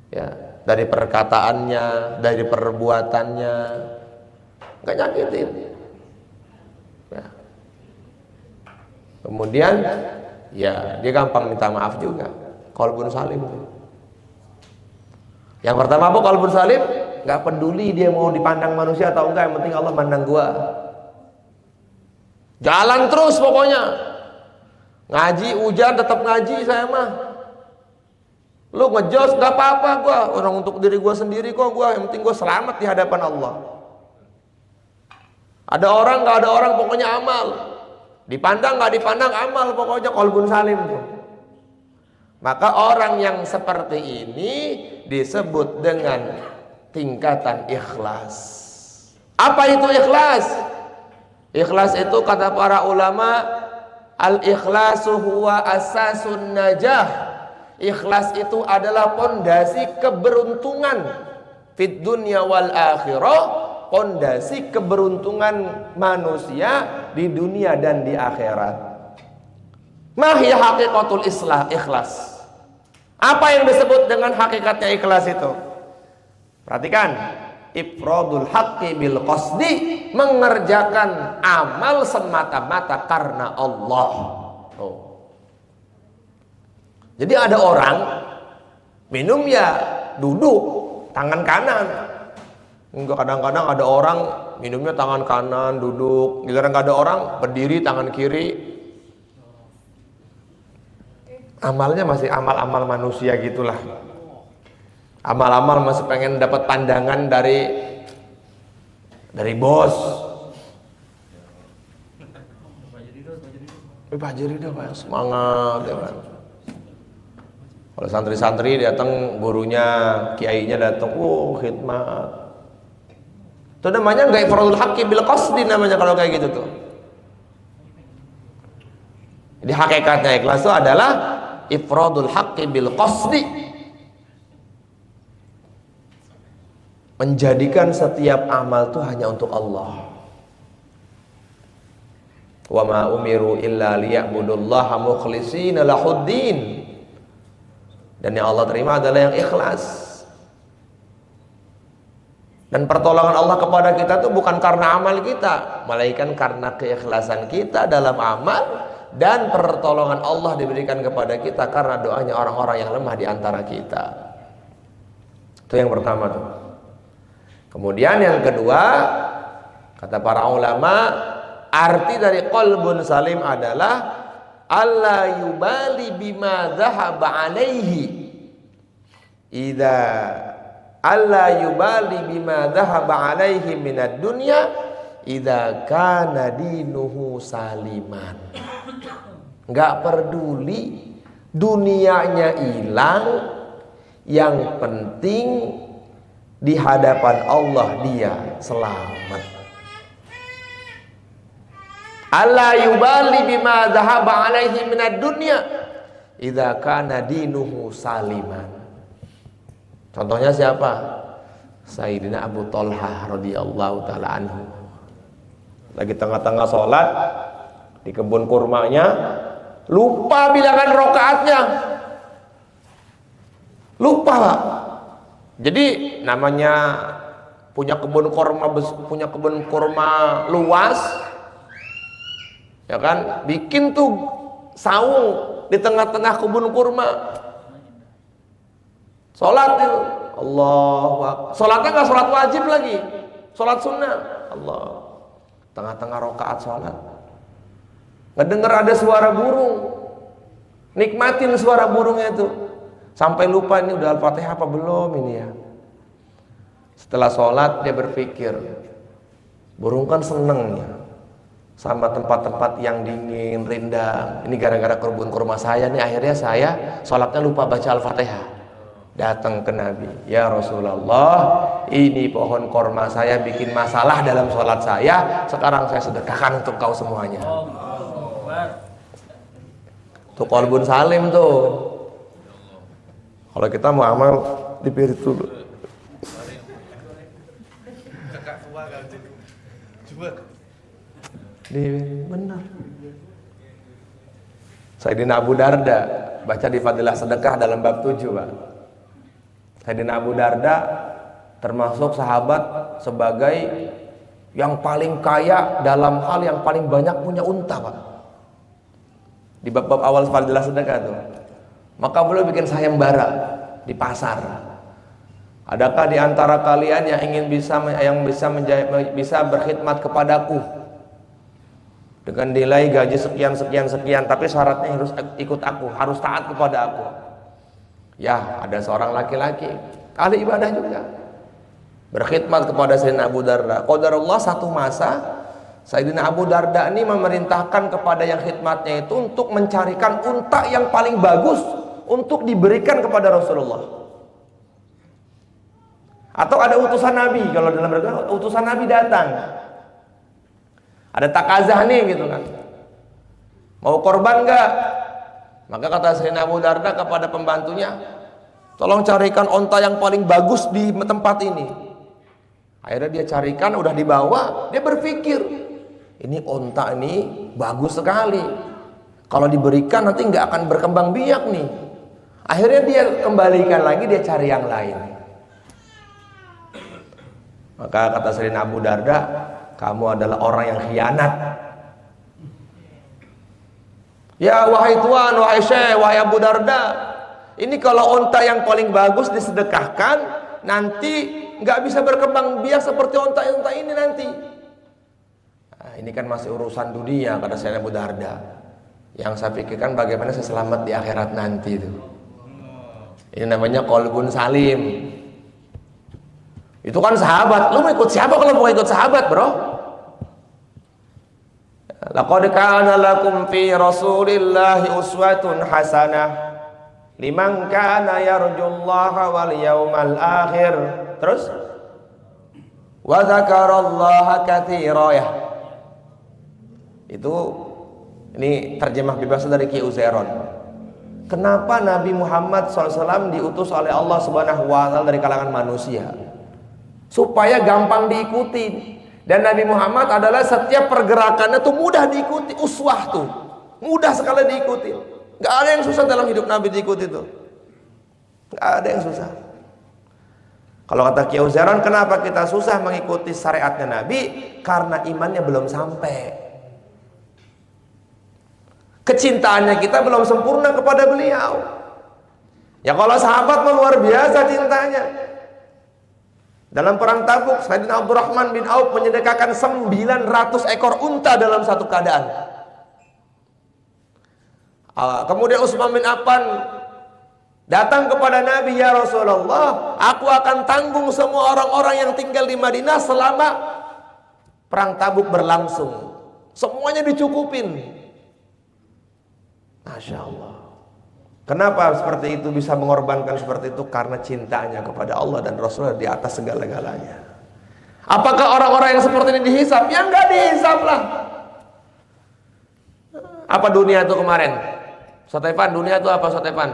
ya, dari perkataannya, dari perbuatannya, nggak nyakitin. Ya. Kemudian, ya dia gampang minta maaf juga. Qalbun salim. Yang pertama apa qalbun salim? Nggak peduli dia mau dipandang manusia atau enggak, yang penting Allah mandang gua. Jalan terus pokoknya. Ngaji hujan tetap ngaji saya mah. Lu ngejos gak apa-apa, gua orang untuk diri gua sendiri kok, gua yang penting gua selamat di hadapan Allah. Ada orang gak ada orang, pokoknya amal. Dipandang gak dipandang, amal pokoknya, qalbun salim tuh. Maka orang yang seperti ini disebut dengan tingkatan ikhlas. Apa itu ikhlas? Ikhlas itu kata para ulama, al-ikhlasu huwa asasun najah. Ikhlas itu adalah pondasi keberuntungan fid dunya wal akhirah, pondasi keberuntungan manusia di dunia dan di akhirat. Ma hiya haqiqatul ikhlas? Apa yang disebut dengan hakikatnya ikhlas itu? Perhatikan. Ifradul haqqi bil qasdi, mengerjakan amal semata-mata karena Allah. Jadi ada orang minum ya duduk tangan kanan. Enggak, kadang-kadang ada orang minumnya tangan kanan duduk, kadang ada orang berdiri tangan kiri. Amalnya masih amal-amal manusia gitulah. Amal-amal masih pengen dapat pandangan dari bos. Baca ridho Pak, semangat ya kan. Kalau santri-santri datang, gurunya, kiainya datang, khidmat. Itu namanya enggak ifradul haqqi bil qasdi namanya kalau kayak gitu tuh. Jadi hakikatnya ikhlas itu adalah ifradul haqqi bil qasdi. Menjadikan setiap amal itu hanya untuk Allah. Wa ma umiru illa liya'budullaha mukhlishina lahuddin. Dan yang Allah terima adalah yang ikhlas. Dan pertolongan Allah kepada kita itu bukan karena amal kita, melainkan karena keikhlasan kita dalam amal, dan pertolongan Allah diberikan kepada kita karena doanya orang-orang yang lemah di antara kita. Itu yang pertama tuh. Kemudian yang kedua, kata para ulama, arti dari qalbun salim adalah alla yubali bima dhahaba alaihi. Idza alla yubali bima dhahaba alaihi minad dunya idza kana dinuhu saliman. Enggak peduli dunianya hilang, yang penting di hadapan Allah dia selamat. Alla yubali bima dhahaba alaihi minad dunya idza kana dinuhu saliman. Contohnya siapa? Sayyidina Abu Thalhah radhiyallahu taala anhu. Lagi tengah-tengah sholat di kebun kurmanya, lupa bilangan rakaatnya. Lupa Pak. Jadi namanya punya kebun kurma luas, ya kan? Bikin tuh saung di tengah-tengah kebun kurma. Sholat itu Allahu Akbar. Sholatnya nggak sholat wajib lagi, sholat sunnah. Allah. Tengah-tengah rakaat sholat, ngedenger ada suara burung, nikmatin suara burungnya itu. Sampai lupa ini udah Al-Fatihah apa belum ini ya. Setelah sholat dia berpikir, burung kan seneng ya sama tempat-tempat yang dingin, rindang. Ini gara-gara kebun kurma saya nih, akhirnya saya sholatnya lupa baca Al-Fatihah. Datang ke Nabi, ya Rasulullah, ini pohon kurma saya bikin masalah dalam sholat saya, sekarang saya sedekahkan untuk kau semuanya. Tuh qalbun salim tuh. Kalau kita mau amal dipirit dulu. Benar. Sayyidina Abu Darda baca di Fadilah Sedekah dalam bab 7 Pak. Sayyidina Abu Darda termasuk sahabat sebagai yang paling kaya dalam hal yang paling banyak punya unta Pak. Di bab-bab awal Fadilah Sedekah tuh. Maka beliau bikin sayembara di pasar. Adakah di antara kalian yang ingin bisa berkhidmat kepadaku dengan nilai gaji sekian, tapi syaratnya harus ikut aku, harus taat kepada aku. Ya, ada seorang laki-laki ahli ibadah juga berkhidmat kepada Sayyidina Abu Darda. Qadarullah satu masa Sayyidina Abu Darda ini memerintahkan kepada yang khidmatnya itu untuk mencarikan unta yang paling bagus untuk diberikan kepada Rasulullah. Atau ada utusan Nabi, kalau dalam berita utusan Nabi datang, ada takazah nih gitu kan, mau korban enggak? Maka kata Sayyidina Abu Darda kepada pembantunya, tolong carikan unta yang paling bagus di tempat ini. Akhirnya dia carikan, udah dibawa, dia berpikir, ini unta ini bagus sekali, kalau diberikan nanti nggak akan berkembang biak nih. Akhirnya dia kembalikan lagi, dia cari yang lain. Maka kata Sayyidina Abu Darda, kamu adalah orang yang khianat. Ya wahai tuan, wahai syekh, wahai Abu Darda, ini kalau unta yang paling bagus disedekahkan, nanti nggak bisa berkembang biak seperti unta-unta ini nanti. Nah, ini kan masih urusan dunia, kata Sayyidina Abu Darda. Yang saya pikirkan bagaimana saya selamat di akhirat nanti itu. Ini namanya qalbun salim. Itu kan sahabat. Lu mau ikut siapa kalau mau ikut sahabat, bro? Laqad kana lakum fi Rasulillahi uswatun hasanah liman kana yarjullaha wal yawmal akhir. Terus wa dzakarallaha katsira ya. Ini terjemah bebas dari Ki Uzairon. Kenapa Nabi Muhammad SAW diutus oleh Allah Subhanahu wa taala dari kalangan manusia? Supaya gampang diikuti. Dan Nabi Muhammad adalah setiap pergerakannya tuh mudah diikuti, uswah tuh. Mudah sekali diikuti. Gak ada yang susah dalam hidup Nabi diikuti tuh. Gak ada yang susah. Kalau kata Ki Uzairon, kenapa kita susah mengikuti syariatnya Nabi? Karena imannya belum sampai. Kecintaannya kita belum sempurna kepada beliau. Ya kalau sahabat mah luar biasa cintanya. Dalam perang Tabuk, Sayyidina Abdurrahman bin Auf menyedekahkan 900 ekor unta dalam satu keadaan. Kemudian Utsman bin Affan datang kepada Nabi, ya Rasulullah, aku akan tanggung semua orang-orang yang tinggal di Madinah selama perang Tabuk berlangsung. Semuanya dicukupin. Masya Allah. Kenapa seperti itu bisa mengorbankan seperti itu? Karena cintanya kepada Allah dan Rasulullah di atas segala-galanya. Apakah orang-orang yang seperti ini dihisap? Ya enggak dihisap lah. Apa dunia itu kemarin? Sotepan, dunia itu apa Sotepan?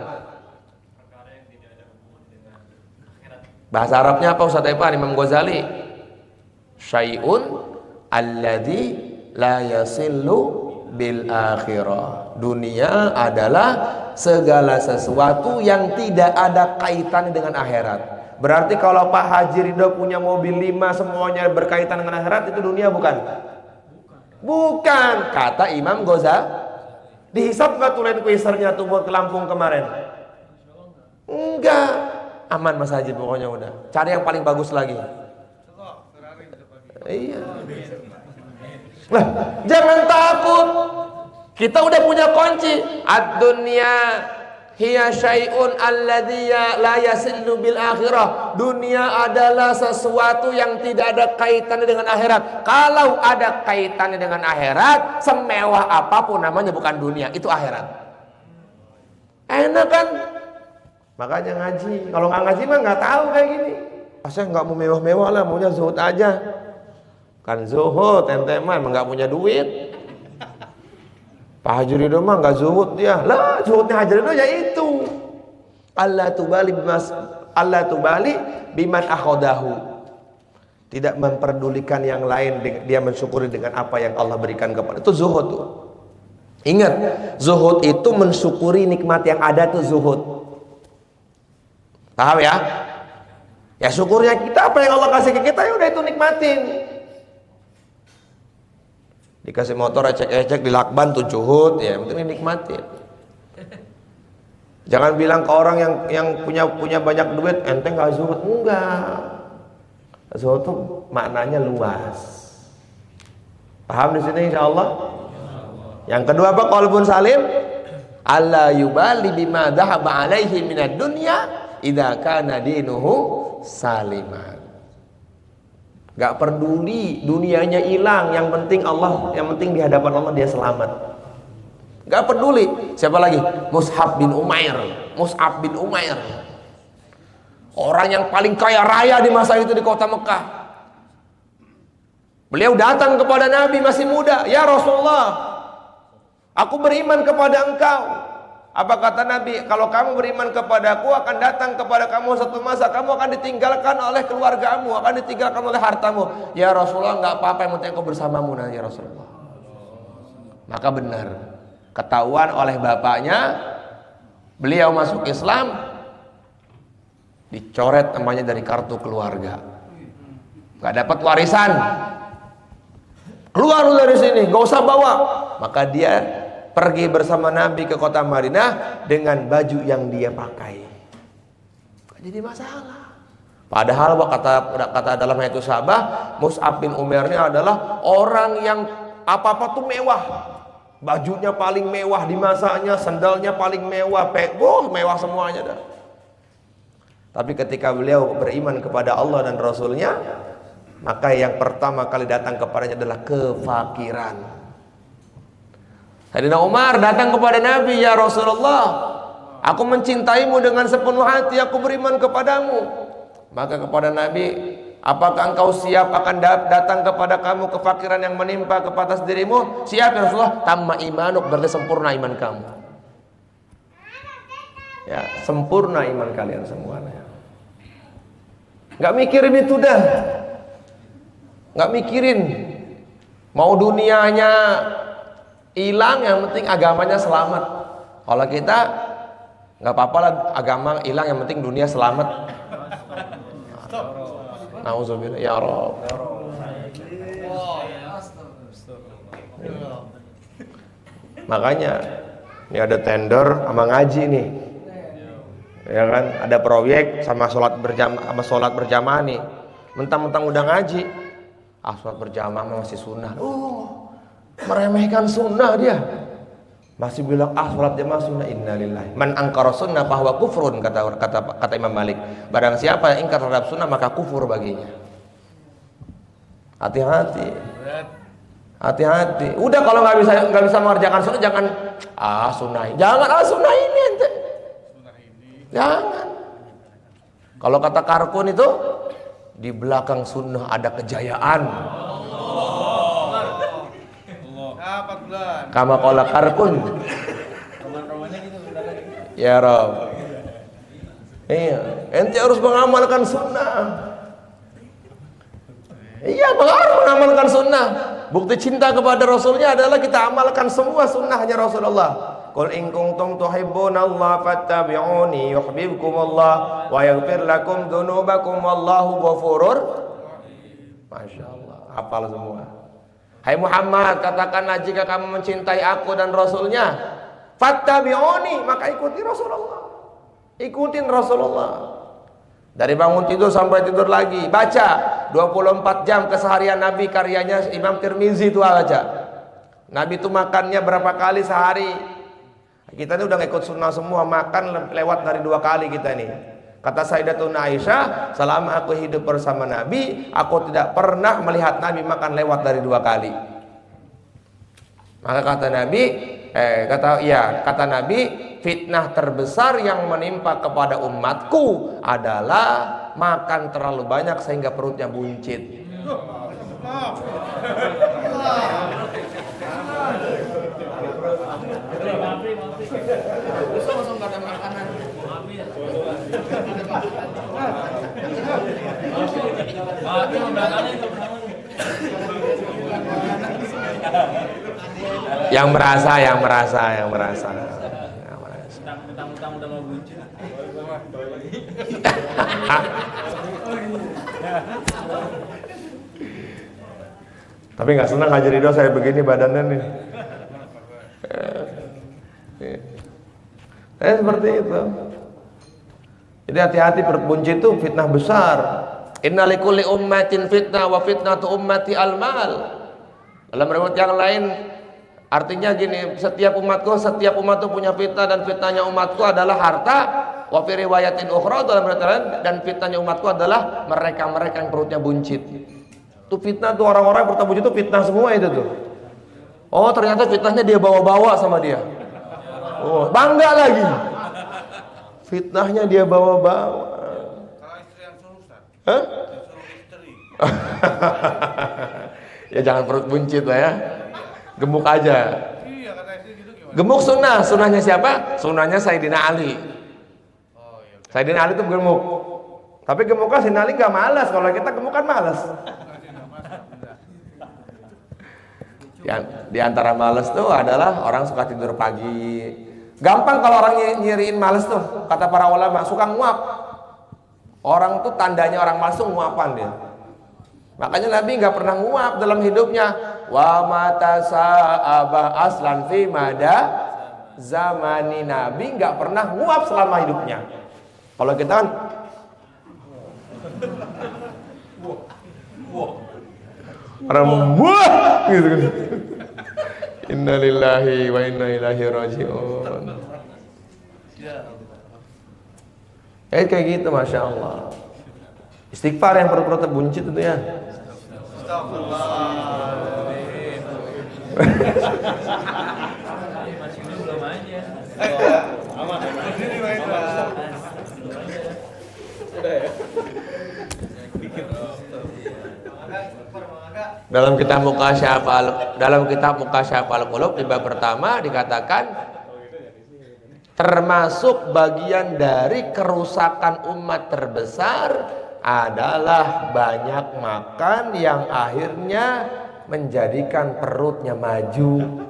Bahasa Arabnya apa Ustaz Epan, Imam Ghazali? Syai'un alladzi la yasillu bil akhirah. Dunia adalah segala sesuatu yang tidak ada kaitannya dengan akhirat. Berarti kalau Pak Haji Ridho punya mobil 5 semuanya berkaitan dengan akhirat, itu dunia bukan? Bukan, kata Imam Ghazali. Dihisap nggak tuh Land Cruiser-nya tuh buat ke Lampung kemarin? Enggak. Aman Mas Haji pokoknya udah. Cari yang paling bagus lagi. Iya. Nah, jangan takut. Kita udah punya kunci. Ad-dunya hiya syai'un alladzi la yasillu bil akhirah. Dunia adalah sesuatu yang tidak ada kaitannya dengan akhirat. Kalau ada kaitannya dengan akhirat, semewah apapun namanya bukan dunia, itu akhirat. Enak kan? Makanya ngaji. Kalau nggak ngaji mah nggak tahu kayak gini. Saya nggak mau mewah-mewah lah, maunya zuhud aja. Kan zuhud, ente mah nggak punya duit. Pak Haji Ridho mah nggak zuhud dia. Lah, zuhudnya Haji Ridho ya itu. Allah tubali biman akhodahu. Tidak memperdulikan yang lain, dia mensyukuri dengan apa yang Allah berikan kepada. Itu zuhud tuh. Ingat, zuhud itu mensyukuri nikmat yang ada tuh zuhud. Paham ya? Ya syukurnya kita apa yang Allah kasih ke kita, ya udah itu nikmatin. Dikasih motor ecek-ecek di lakban tuh zuhud, ya penting nikmatin. Jangan bilang ke orang yang punya banyak duit, ente nggak zuhud. Enggak. Zuhud tuh maknanya luas. Paham di sini insyaallah? Yang kedua apa? Qalbun salim. Allah yubali bima dhahaba alaihi minad dunya idza kana dinuhu saliman. Gak peduli dunianya hilang, yang penting Allah, yang penting di hadapan Allah dia selamat. Gak peduli. Siapa lagi? Mus'ab bin Umair. Mus'ab bin Umair. Orang yang paling kaya raya di masa itu di kota Mekah. Beliau datang kepada Nabi masih muda. Ya Rasulullah, aku beriman kepada engkau. Apa kata Nabi? Kalau kamu beriman kepadaku, akan datang kepada kamu satu masa kamu akan ditinggalkan oleh keluargamu, akan ditinggalkan oleh hartamu. Ya Rasulullah, nggak apa-apa, yang penting aku bersamamu nanti ya Rasulullah. Maka benar, ketahuan oleh bapaknya, beliau masuk Islam, dicoret namanya dari kartu keluarga, nggak dapat warisan. Keluar lu dari sini, nggak usah bawa. Maka dia pergi bersama Nabi ke kota Madinah dengan baju yang dia pakai. Jadi masalah. Padahal kata dalam itu sahabat, Mus'ab bin Umair ini adalah orang yang apa-apa tuh mewah. Bajunya paling mewah di masanya, sandalnya paling mewah, mewah semuanya dah. Tapi ketika beliau beriman kepada Allah dan Rasulnya, maka yang pertama kali datang kepadanya adalah kefakiran. Sayyidina Umar datang kepada Nabi, "Ya Rasulullah, aku mencintaimu dengan sepenuh hati, aku beriman kepadamu." Maka kepada Nabi, "Apakah engkau siap akan datang kepada kamu kefakiran yang menimpa ke atas dirimu?" "Siap ya Rasulullah." "Tamma imanuk," berarti sempurna iman kamu. Ya, sempurna iman kalian semuanya. Nggak mikirin itu dah. Nggak mikirin mau dunianya hilang, yang penting agamanya selamat. Kalau kita nggak apa-apa lah agama hilang, yang penting dunia selamat. Nauzubillah ya Rabb. Makanya ini ada tender sama ngaji nih, ya kan? Ada proyek sama sholat berjamaah nih. Mentang-mentang udah ngaji, sholat berjamaah masih sunnah. Meremehkan sunnah dia. Masih bilang sholat jamaah sunnah. Innalillahi. Man angkara sunnah bahwa kufrun, kata Imam Malik. Barang siapa yang ingkar terhadap sunnah maka kufur baginya. Hati-hati. Hati-hati. Udah kalau nggak bisa mengerjakan sunnah, jangan sunnah. Jangan sunnah ini ente. Jangan. Kalau kata Karkun itu, di belakang sunnah ada kejayaan. Kama qala Karkun. Ya Rabb. Iya, ente harus mengamalkan sunnah. Iya, harus mengamalkan sunnah. Bukti cinta kepada Rasulnya adalah kita amalkan semua sunnahnya Rasulullah. Qul in kuntum tuhibbunallaha fattabi'uni yuhibbukumullah wa yaghfir lakum dzunubakum wallahu ghafurur. Masyaallah, hafal semua. Hai Muhammad, katakanlah jika kamu mencintai aku dan Rasulnya, fattabi'uni, maka ikuti Rasulullah. Ikutin Rasulullah. Dari bangun tidur sampai tidur lagi, baca 24 jam keseharian Nabi, karyanya Imam Tirmizi itu aja. Nabi itu makannya berapa kali sehari? Kita ini udah ngikut sunnah semua, makan lewat dari 2 kali kita nih. Kata Sayyidatuna Aisyah, selama aku hidup bersama Nabi, aku tidak pernah melihat Nabi makan lewat dari 2 kali. Maka kata Nabi, fitnah terbesar yang menimpa kepada umatku adalah makan terlalu banyak sehingga perutnya buncit. Yang merasa. Mentang-mentang udah mau buncit. Tapi nggak senang ngajar Ridho saya begini badannya nih. Seperti itu. Jadi hati-hati, perut buncit itu fitnah besar. Innalikulli ummatin fitnah wa fitnatu ummati al-mal. Dalam riwayat yang lain artinya gini, setiap umat itu punya fitnah dan fitnahnya umatku adalah harta. Wa fi riwayatin ukhra, dalam riwayat lain, dan fitnahnya umatku adalah mereka-mereka yang perutnya buncit. Itu fitnah tuh, orang-orang yang perutnya buncit itu fitnah semua itu tuh. Oh, ternyata fitnahnya dia bawa-bawa sama dia. Oh, bangga lagi. Fitnahnya dia bawa-bawa. Kalau istri yang suruh, Ustaz. Hah? Istri. Ya jangan perut buncit lah ya. Gemuk aja. Iya, kata istri gitu gimana? Gemuk sunnah. Sunnahnya siapa? Sunnahnya Sayyidina Ali. Oh, iya. Sayyidina Ali itu gemuk. Tapi gemuknya Sayyidina Ali gak malas. Kalau kita gemuk kan malas. Di antara malas tuh adalah orang suka tidur pagi. Gampang kalau orang nyiriin malas tuh. Kata para ulama, suka nguap. Orang tuh tandanya orang malas tuh nguapan dia. Makanya Nabi nggak pernah nguap dalam hidupnya. Wa mata sa'abah aslan fi mada zamani, Nabi nggak pernah nguap selama hidupnya. Kalau kita kan wah gitu kan. Innalillahi wa inna ilaihi raji'un. Kayak gitu, Masya Allah. Istighfar yang perut-perut buncit itu ya. Astagfirullah. Dalam kitab Mukasyafatul Qulub di bab pertama dikatakan termasuk bagian dari kerusakan umat terbesar adalah banyak makan yang akhirnya menjadikan perutnya maju.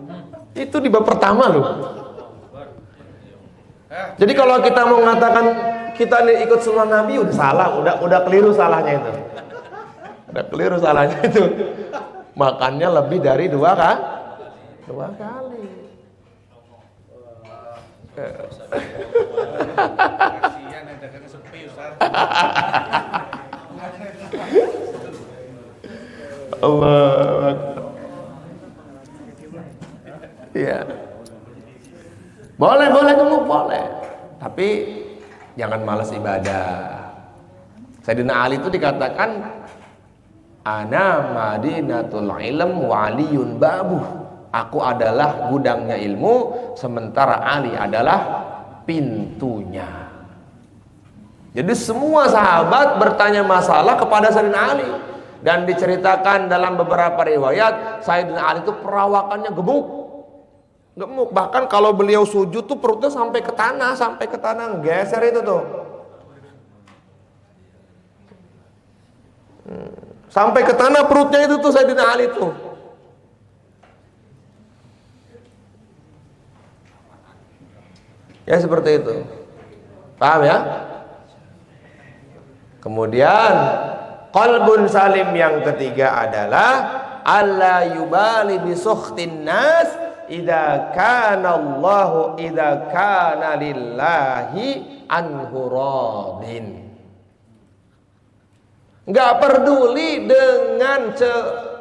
Itu di bab pertama loh. Jadi kalau kita mau mengatakan kita nih ikut sunnah Nabi udah salah, udah keliru salahnya itu. Udah keliru salahnya itu. Makannya lebih dari dua kali. Allah. Iya. Boleh gemuk boleh. Tapi jangan malas ibadah. Sayyidina Ali itu dikatakan ana madinatul ilm waliyun babuh. Aku adalah gudangnya ilmu, sementara Ali adalah pintunya. Jadi semua sahabat bertanya masalah kepada Sayyidina Ali. Dan diceritakan dalam beberapa riwayat Sayyidina Ali itu perawakannya gemuk. Bahkan kalau beliau sujud tuh perutnya sampai ke tanah, geser itu tuh. Sampai ke tanah perutnya itu tuh Sayyidina Ali tuh. Ya seperti itu. Paham ya? Kemudian qalbun salim yang ketiga adalah alla yubali bi sukhtin nas idza kana lillahi anhu radin. Enggak peduli dengan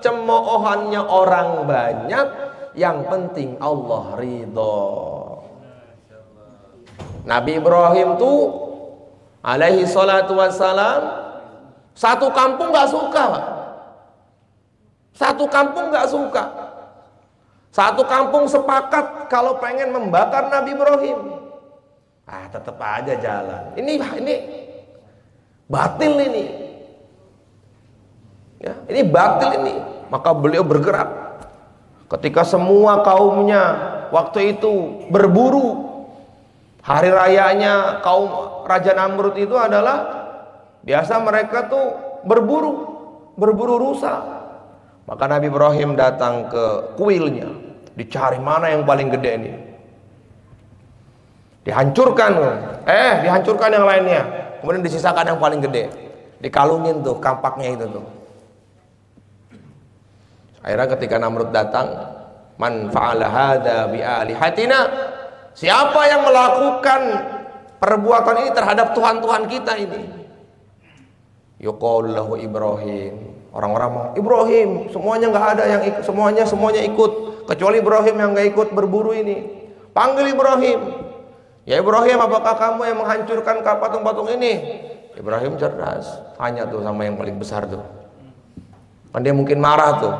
cemoohannya orang banyak, yang penting Allah ridho. Nabi Ibrahim tuh alaihi salatu wassalam satu kampung gak suka, Pak. Satu kampung sepakat kalau pengen membakar Nabi Ibrahim. Tetap aja jalan. Ini batil ini. Ya, ini batil ini. Maka beliau bergerak. Ketika semua kaumnya waktu itu berburu, hari rayanya kaum Raja Namrud itu adalah biasa mereka tuh berburu rusa. Maka Nabi Ibrahim datang ke kuilnya, dicari mana yang paling gede ini. Dihancurkan yang lainnya. Kemudian disisakan yang paling gede. Dikalungin tuh kampaknya itu tuh. Akhirnya ketika Namrud datang, man fa'ala hadza bi alihatina, siapa yang melakukan perbuatan ini terhadap Tuhan-Tuhan kita ini? Yuqalu lahu Ibrahim. Orang-orang mau Ibrahim, semuanya nggak ada yang ikut, semuanya ikut, kecuali Ibrahim yang nggak ikut berburu ini. Panggil Ibrahim. Ya Ibrahim, apakah kamu yang menghancurkan patung-patung ini? Ibrahim cerdas, tanya tuh sama yang paling besar tuh. Kan dia mungkin marah tuh.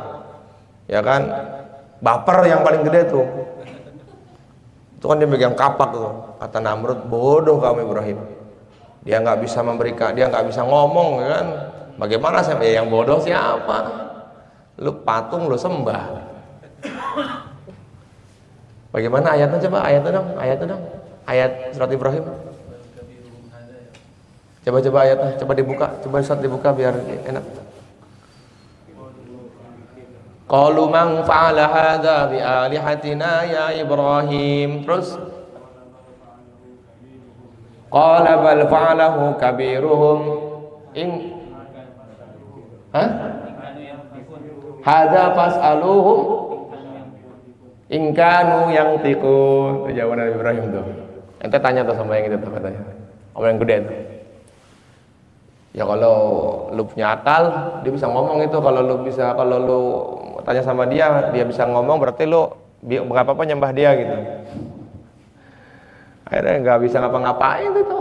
Ya kan? Baper yang paling gede tuh. Itu kan dia megang kapak tuh. Kata Namrud, bodoh kamu Ibrahim. Dia nggak bisa memberikan, dia nggak bisa ngomong, ya kan? Bagaimana yang bodoh siapa? Lu patung lu sembah. Bagaimana ayatnya coba? Ayatnya dong. Ayat surat Ibrahim. Coba ayatnya, coba dibuka, surat dibuka biar enak. Qalu man fa'ala hadza bi alihatina ya Ibrahim. Terus qala bal fa'alahu kabiruhum hadza fas'aluhum in kanu yantiqun. Itu jawaban Nabi Ibrahim tuh. Ente tanya tuh sama yang itu tuh katanya. Sama yang gede tuh. Ya kalau lu punya akal, dia bisa ngomong itu. Kalau lu tanya sama dia bisa ngomong, berarti lu nggak apa-apa nyembah dia gitu. Akhirnya nggak bisa ngapa-ngapain itu.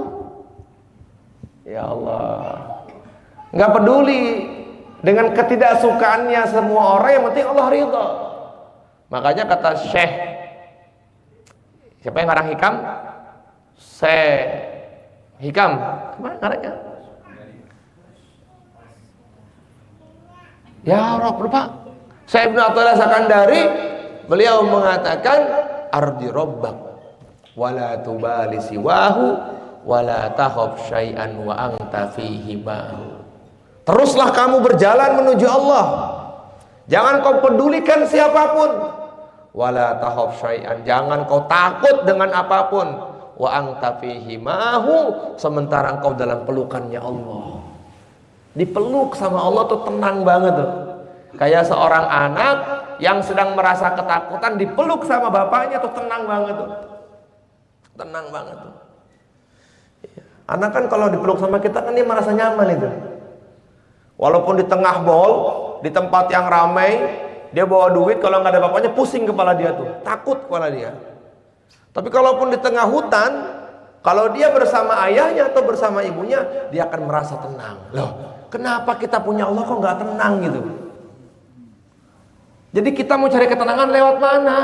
Ya Allah, nggak peduli dengan ketidaksukaannya semua orang, yang penting Allah ridha. Makanya kata Syekh Siapa yang ngarang hikam? Hikam. Kemana ngarangnya? Ya Rob, lupa. Syekh Ibnu Athaillah Sakandari, beliau mengatakan ardi rabbak wala tubali siwahu wala takhaf syai'an wa anta fihi mahu. Teruslah kamu berjalan menuju Allah. Jangan kau pedulikan siapapun. Wala takhaf syai'an, jangan kau takut dengan apapun. Wa anta fihi mahu, sementara engkau dalam pelukannya Allah. Dipeluk sama Allah tuh tenang banget tuh. Kayak seorang anak yang sedang merasa ketakutan dipeluk sama bapaknya tuh tenang banget tuh. Tenang banget tuh. Anak kan kalau dipeluk sama kita kan dia merasa nyaman itu. Walaupun di tengah mall, di tempat yang ramai, dia bawa duit, kalau nggak ada bapaknya pusing kepala dia tuh, takut kepala dia. Tapi kalaupun di tengah hutan, kalau dia bersama ayahnya atau bersama ibunya, dia akan merasa tenang. Loh, kenapa kita punya Allah kok nggak tenang gitu? Jadi kita mau cari ketenangan lewat mana?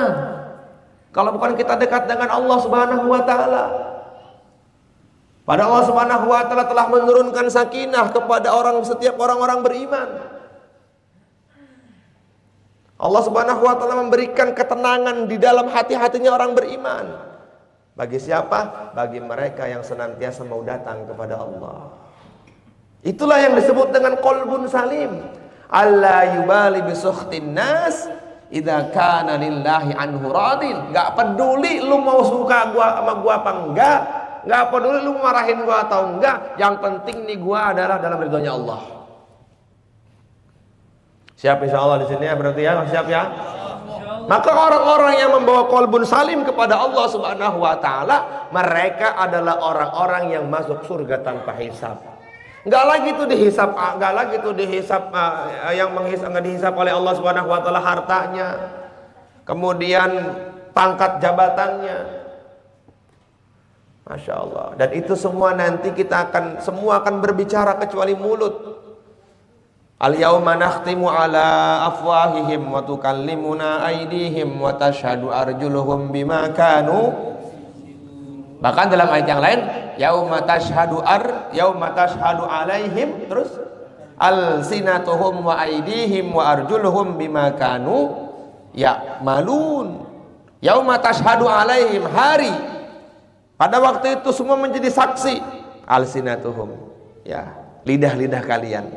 Kalau bukan kita dekat dengan Allah Subhanahu wa taala. Pada Allah Subhanahu wa taala telah menurunkan sakinah kepada setiap orang-orang beriman. Allah Subhanahu wa taala memberikan ketenangan di dalam hati-hatinya orang beriman. Bagi siapa? Bagi mereka yang senantiasa mau datang kepada Allah. Itulah yang disebut dengan qalbun salim. Allah yubali bisukhtin nas idza kana lillahi anhu radin. Enggak peduli lu mau suka sama gua apa enggak, enggak peduli lu marahin gua atau enggak, yang penting nih gua adalah dalam ridhonya Allah. Siap insyaallah di sini ya, berarti ya, siap ya. Maka orang-orang yang membawa qalbun salim kepada Allah Subhanahu wa taala, mereka adalah orang-orang yang masuk surga tanpa hisab. Enggak lagi itu dihisap, enggak lagi itu dihisap yang enggak dihisap oleh Allah Subhanahu wa taala hartanya, kemudian pangkat jabatannya. Masya Allah. Dan itu semua nanti semua akan berbicara kecuali mulut. Al-yauma nakhtimu ala afwahihim wa tukallimuna aydihim wa tashhadu arjuluhum bima kanu. Bahkan dalam ayat yang lain, yauma tashhadu alaihim, terus alsinatuhum wa aydihim wa arjuluhum bima kanu ya'malun. Yauma tashhadu alaihim, hari pada waktu itu semua menjadi saksi. Alsinatuhum, ya, lidah-lidah kalian,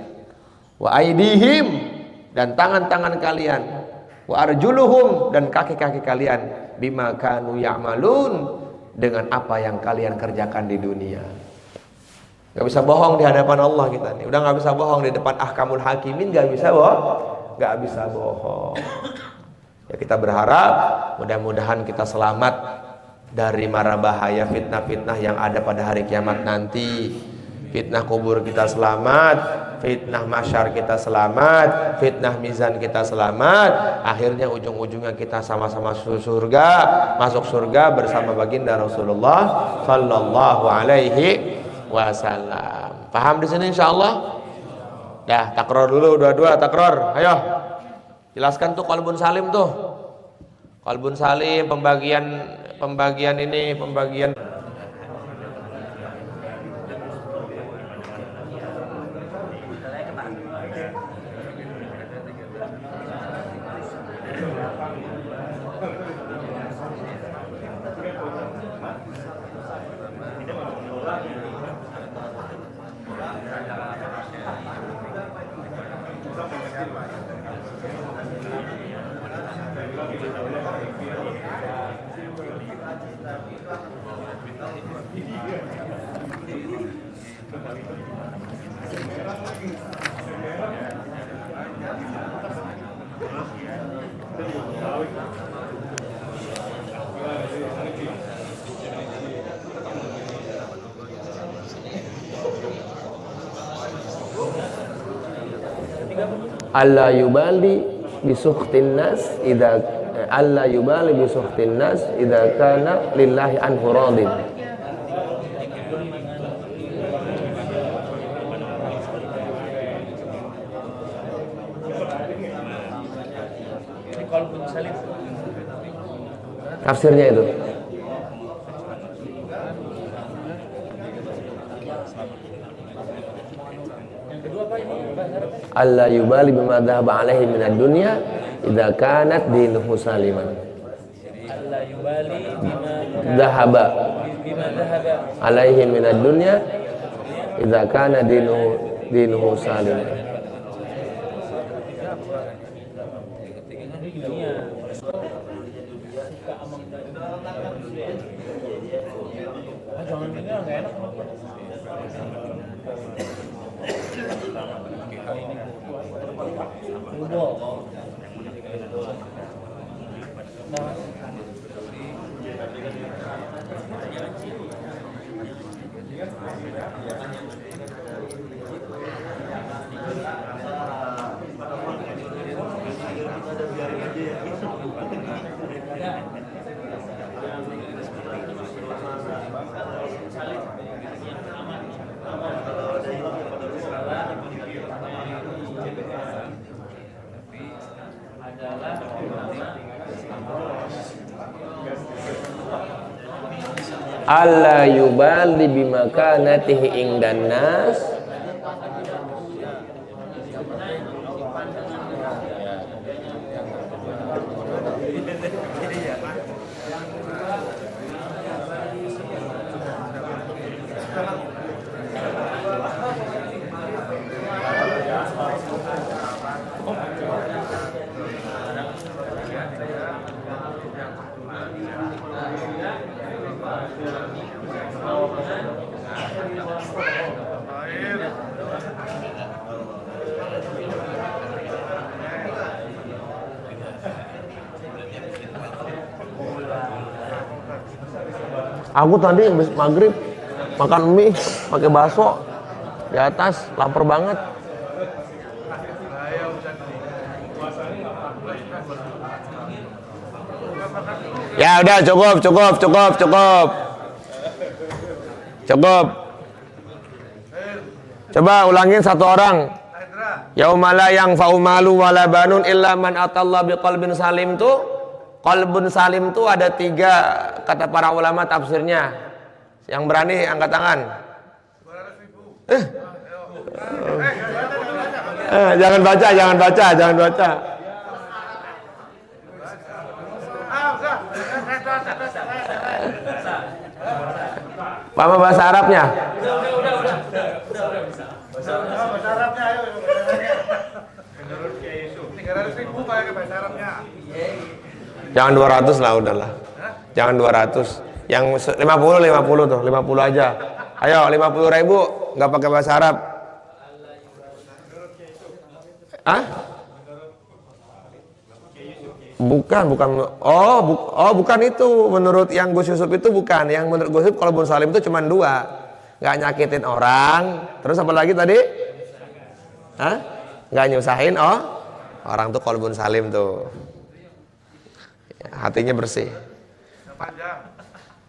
wa aydihim, dan tangan-tangan kalian, wa arjuluhum, dan kaki-kaki kalian, bima kanu ya'malun, dengan apa yang kalian kerjakan di dunia. Gak bisa bohong di hadapan Allah kita nih. Udah gak bisa bohong di depan ahkamul hakimin, gak bisa bohong. Gak bisa bohong. Ya, kita berharap mudah-mudahan kita selamat dari mara bahaya fitnah-fitnah yang ada pada hari kiamat nanti. Fitnah kubur kita selamat, fitnah mahsyar kita selamat, fitnah mizan kita selamat. Akhirnya ujung-ujungnya kita sama-sama masuk surga bersama baginda Rasulullah sallallahu alaihi wasallam. Paham di sini insyaallah? Dah, takror dulu dua-dua, takror. Ayo. Jelaskan tuh qalbun salim tuh. Qalbun salim, pembagian ini. Allah yubali bisukhtin nas idza kana lillahi anhu radin. Tafsirnya itu alla yubali bima dhahaba alaihi minad dunya idza kanat dinuhu saliman. Alla yubali Dhahaba bima dhahaba alaihi minad dunya idza kana dinuhu saliman. Alla yubali bima kanatihi ingdan nas Aku tadi habis maghrib makan mie pakai bakso di atas, lapar banget. Ya udah cukup. Coba ulangin satu orang. Yaumala yang faumalu wala banun illa man atallaha biqalbin salim tuh. Qalbun salim itu ada 3 kata para ulama tafsirnya. Yang berani angkat tangan. 200.000. Jangan baca. Apa bahasa Arabnya? Bahasa Arabnya ayo. Menurut Kiai Yusuf 300.000 pakai bahasa Arabnya. Jangan 200 lah, udahlah. Jangan 200. Yang 50 tuh, 50 aja. Ayo 50.000 nggak pakai bahasa Arab. Hah? Bukan. Bukan itu. Menurut yang Gus Yusuf itu bukan. Yang menurut Gus Yusuf qalbun salim itu cuma 2. Nggak nyakitin orang. Terus apa lagi tadi? Hah? Nggak nyusahin orang tuh qalbun salim tuh. Hatinya bersih.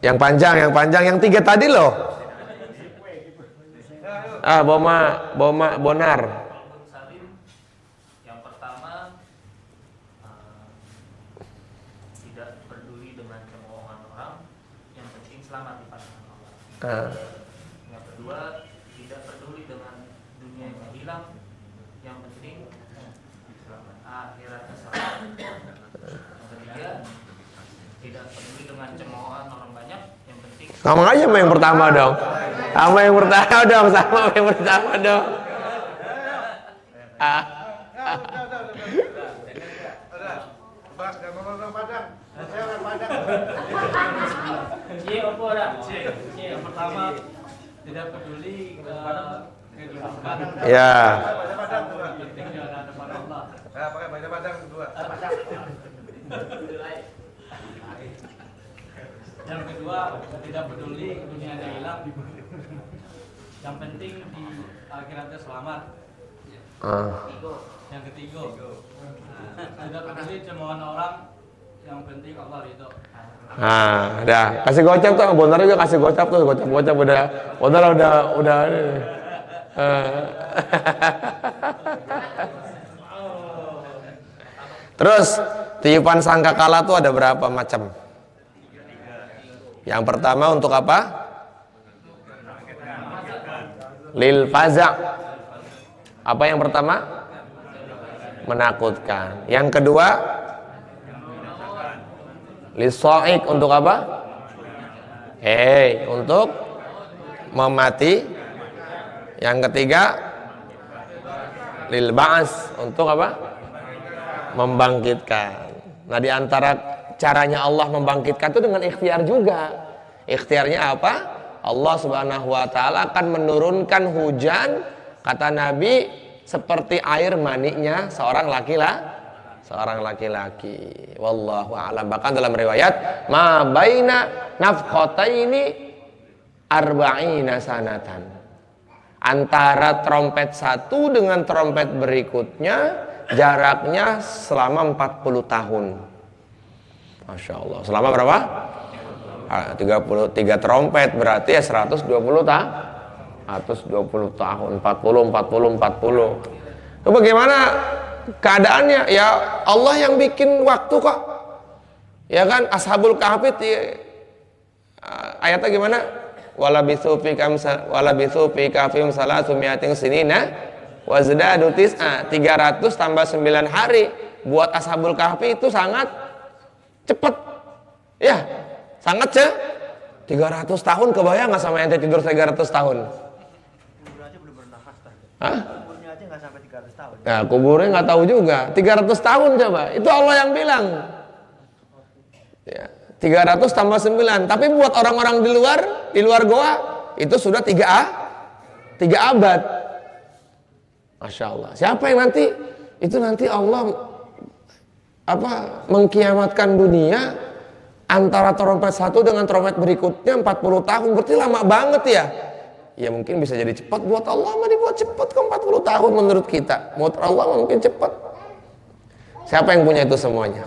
Yang panjang, yang 3 tadi loh. Bonar. Yang pertama, tidak peduli dengan kebohongan orang, yang penting selamat di pandangan Allah. Yang kedua, tidak peduli dengan dunia yang hilang, yang penting akhiratnya selamat. Tidak peduli dengan cemoohan orang banyak, yang penting Ngomong aja sama yang pertama dong. Sama yang pertama dong. yang pertama tidak peduli kedudukan. Ya. Pentingnya ada depan Allah. Pakai baca padang kedua. Yang kedua, tidak peduli dunianya hilang, yang penting di akhiratnya selamat. Yang ketiga, tidak peduli cemoohan orang, yang penting Allah ridho. Dah. Kasih gocap tuh, Bonar juga kasih gocap tuh, gocap udah. Bonar udah. Terus tiupan sangkakala tuh ada berapa macam? Yang pertama untuk apa? Lil faza. Apa yang pertama? menakutkan. Yang kedua, lisoik, untuk apa? Untuk memati. Yang ketiga, lil ba'as, untuk apa? Membangkitkan. Nah, di antara caranya Allah membangkitkan itu dengan ikhtiar juga. Ikhtiarnya apa? Allah Subhanahu wa taala akan menurunkan hujan, kata Nabi, seperti air maninya seorang laki-laki. Wallahu a'lam. Bahkan dalam riwayat, ma baina nafkhataini arba'ina sanatan. Antara trompet satu dengan trompet berikutnya jaraknya selama 40 tahun. Masya Allah. Selama berapa? 33 trompet, berarti ya 120 tahun. 40. Itu bagaimana keadaannya? Ya Allah yang bikin waktu kok. Ya kan, Ashabul Kahfi, ayatnya gimana? Walabithu fi kahfihim salasumiatin sinina wazdadu tis'a. 300 tambah 9 hari buat Ashabul Kahfi itu sangat cepat. Ya, sangat 300 tahun, kebayang nggak sama ente tidur 300 tahun? Kubur aja belum bernafas. Hah? Kuburnya aja nggak sampai 300 tahun. Nah, kuburnya nggak tahu juga. 300 tahun coba. Itu Allah yang bilang. Ya, 300 tambah 9. Tapi buat orang-orang di luar goa itu sudah 3 abad. Masya Allah. Siapa yang nanti? Itu nanti Allah mengkiamatkan dunia. Antara trompet satu dengan trompet berikutnya 40 tahun, berarti lama banget ya. Ya mungkin bisa jadi cepat, buat Allah mah dibuat cepat ke 40 tahun menurut kita. Menurut Allah mungkin cepat. Siapa yang punya itu semuanya?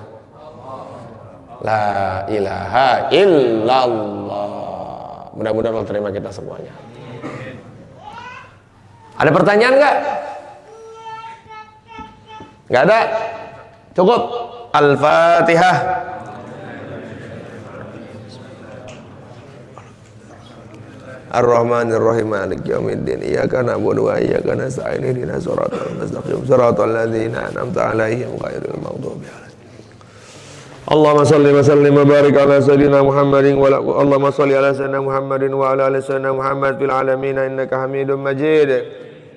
La ilaha illallah. Mudah-mudahan Allah terima kita semuanya. Ada pertanyaan nggak? Nggak ada? Cukup. Al-Fatihah. Ar-Rahmanir-Rahim, Maliki yaumiddin. Iyyaka na'budu wa iyyaka nasta'in. Ihdinas siratal mustaqim. Siratal ladzina an'amta 'alaihim ghairil maghdubi 'alaihim. Allahumma shalli wa sallim wa barik ala sayyidina Muhammadin wa Allahumma shalli ala sayyidina Muhammadin wa ala ali sayyidina Muhammad fil alamin innaka Hamidum Majid.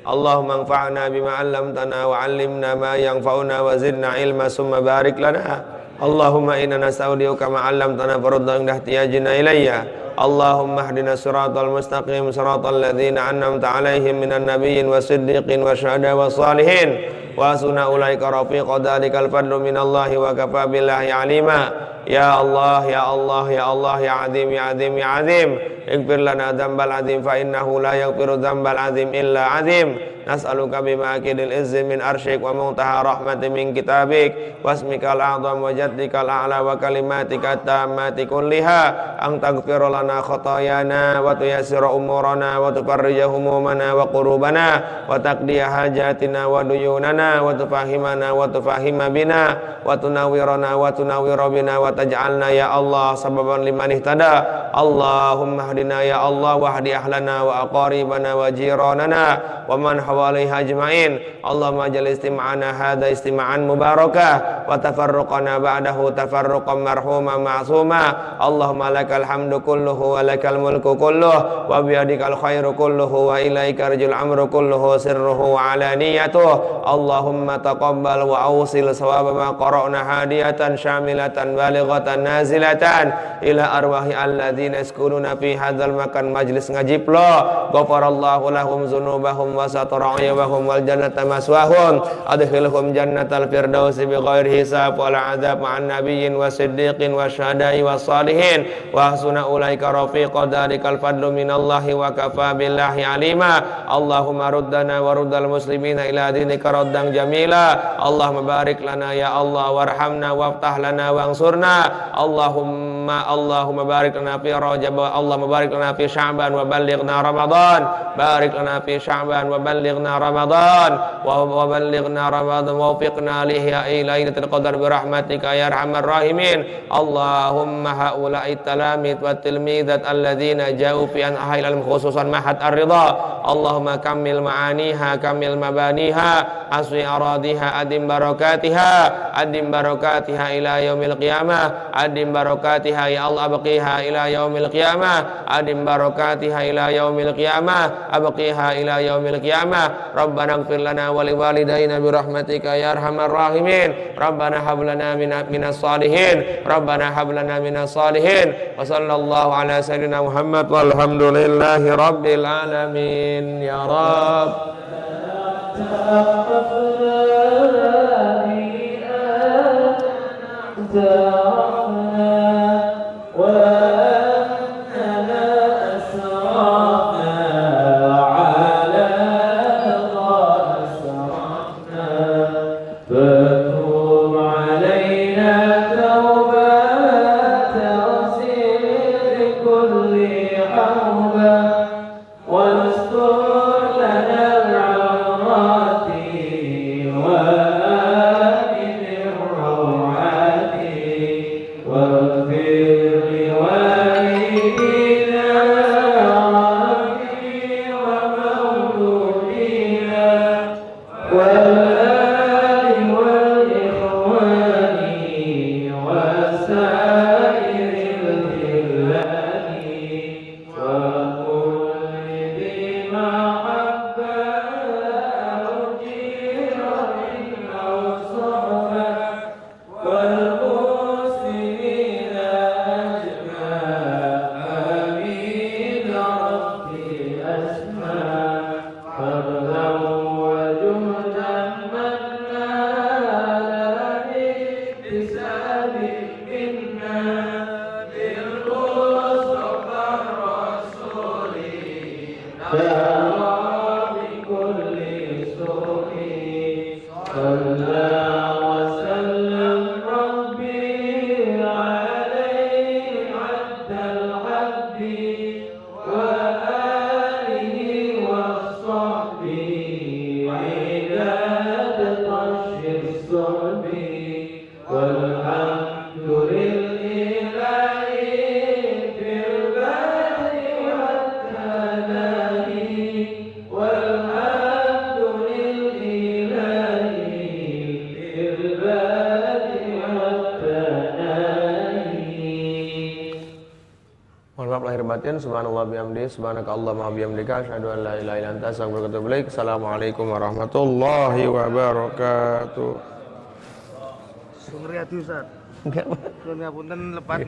Allahumma anfa'na bima 'allamtana wa 'allimna ma yanfa'una wa zidna ilma summa barik lana. Allahumma inna nasta'udiuka ma 'allamtana farudda inda ihtiyajina ilayya. Allahumma hdina siratal mustaqim siratal ladzina an'amta 'alaihim minan nabiyyin wasiddiqin wasyuhada wassalihin wa hasuna ulaika rafiqa. Dzalikal fadlu minallahi wa kafa billahi 'alima. Ya Allah, ya Allah, ya Allah, ya Azim, ya Azim, ya Azim, ighfir lana dzambal azim fa innahu la yaghfiru dzambal azim illa azim. Nas'aluka bima'akidil izzi min arsyik wa muntaha rahmati min kitabik wasmikal a'zam wa jaddikal a'la wa kalimatika tammati kulliha ang taghfir lana khatayana wa tuyassira umurana wa tufarrija humumana wa qurubana wa taqdiya hajatina wa duyunana wa tufahimana wa tufahima bina wa tunawwirana wa tunawwira bina wa taj'alna ya Allah sababan liman ihtada. Allahumma hdina ya Allah wa hdi ahlana wa aqaribana wa jiranana wa man hawalaiha ajma'in. Allahumma jal istima'ana hadha istima'an mubarakah wa tafarruqana ba'dahu tafarruqan marhuma ma'suma. Allahumma lakal hamdu kulluhu wa lakal mulku kulluhu wa biyadikal khairu kulluhu wa ilaika rajul amru kulluhu sirruhu wa alaniyatuh. Allahumma taqabbal wa awsil sawaba ma qara'na hadiyatan syamilatan balighatan nazilatan ila arwahi alladzina yaskununa fi hadzal makan majlis ngaji plo. Ghafarallahu lahum dzunubahum wa satara aybahum wal jannata maswahum. Adkhilhum jannatal firdausi bighairi hisab wala adzab ma'an nabiyyin wa siddiqin wa syuhada'i was salihin wa hasuna ulaika rafiqa. Dzalikal fadlu minallahi wa kafa billahi alima. Allahumma ruddana wa ruddal muslimina ila dinika raddan jamila. Allahumma barik lana ya Allah warhamna waftah lana wansurna. Allahumma Allahumma barik lana fi Rajab wa Allahumma barik lana fi Sya'ban wa ballighna Ramadan. Barik lana fi Sya'ban wa ballighna Ramadan wa ballighna Ramadan wa waffiqna li ihya'i lailatul qadar bi rahmatika ya arhamar rahimin. Allahumma haula'i talamid wa tilmidat alladzina ja'u fi an ahil al khususan mahad ar-ridha. Allahumma kammil ma'aniha kammil mabaniha aswi aradiha adim barakatiha ila yaumil qiyamah adim barakatiha ya Allah abqiha ila yaumil qiyamah adim barakatiha ila yaumil qiyamah abqiha ila yaumil qiyamah. Rabbana ighfir lana wa liwalidayna bi rahmatika ya arhamar rahimin. Rabbana hab lana minas salihin. Rabbana hab lana minas salihin. Wa sallallahu ala sayyidina Muhammad walhamdulillahi rabbil alamin ya Rabb. Subhanallah bihamdihi subhanakallahumma bihamdika asyhadu an la ilaha illa anta astaghfiruka wa atubu ilaik. Assalamualaikum warahmatullahi wabarakatuh. Sumri ati Ustaz. Enggak. Nuwun ngapunten lepat.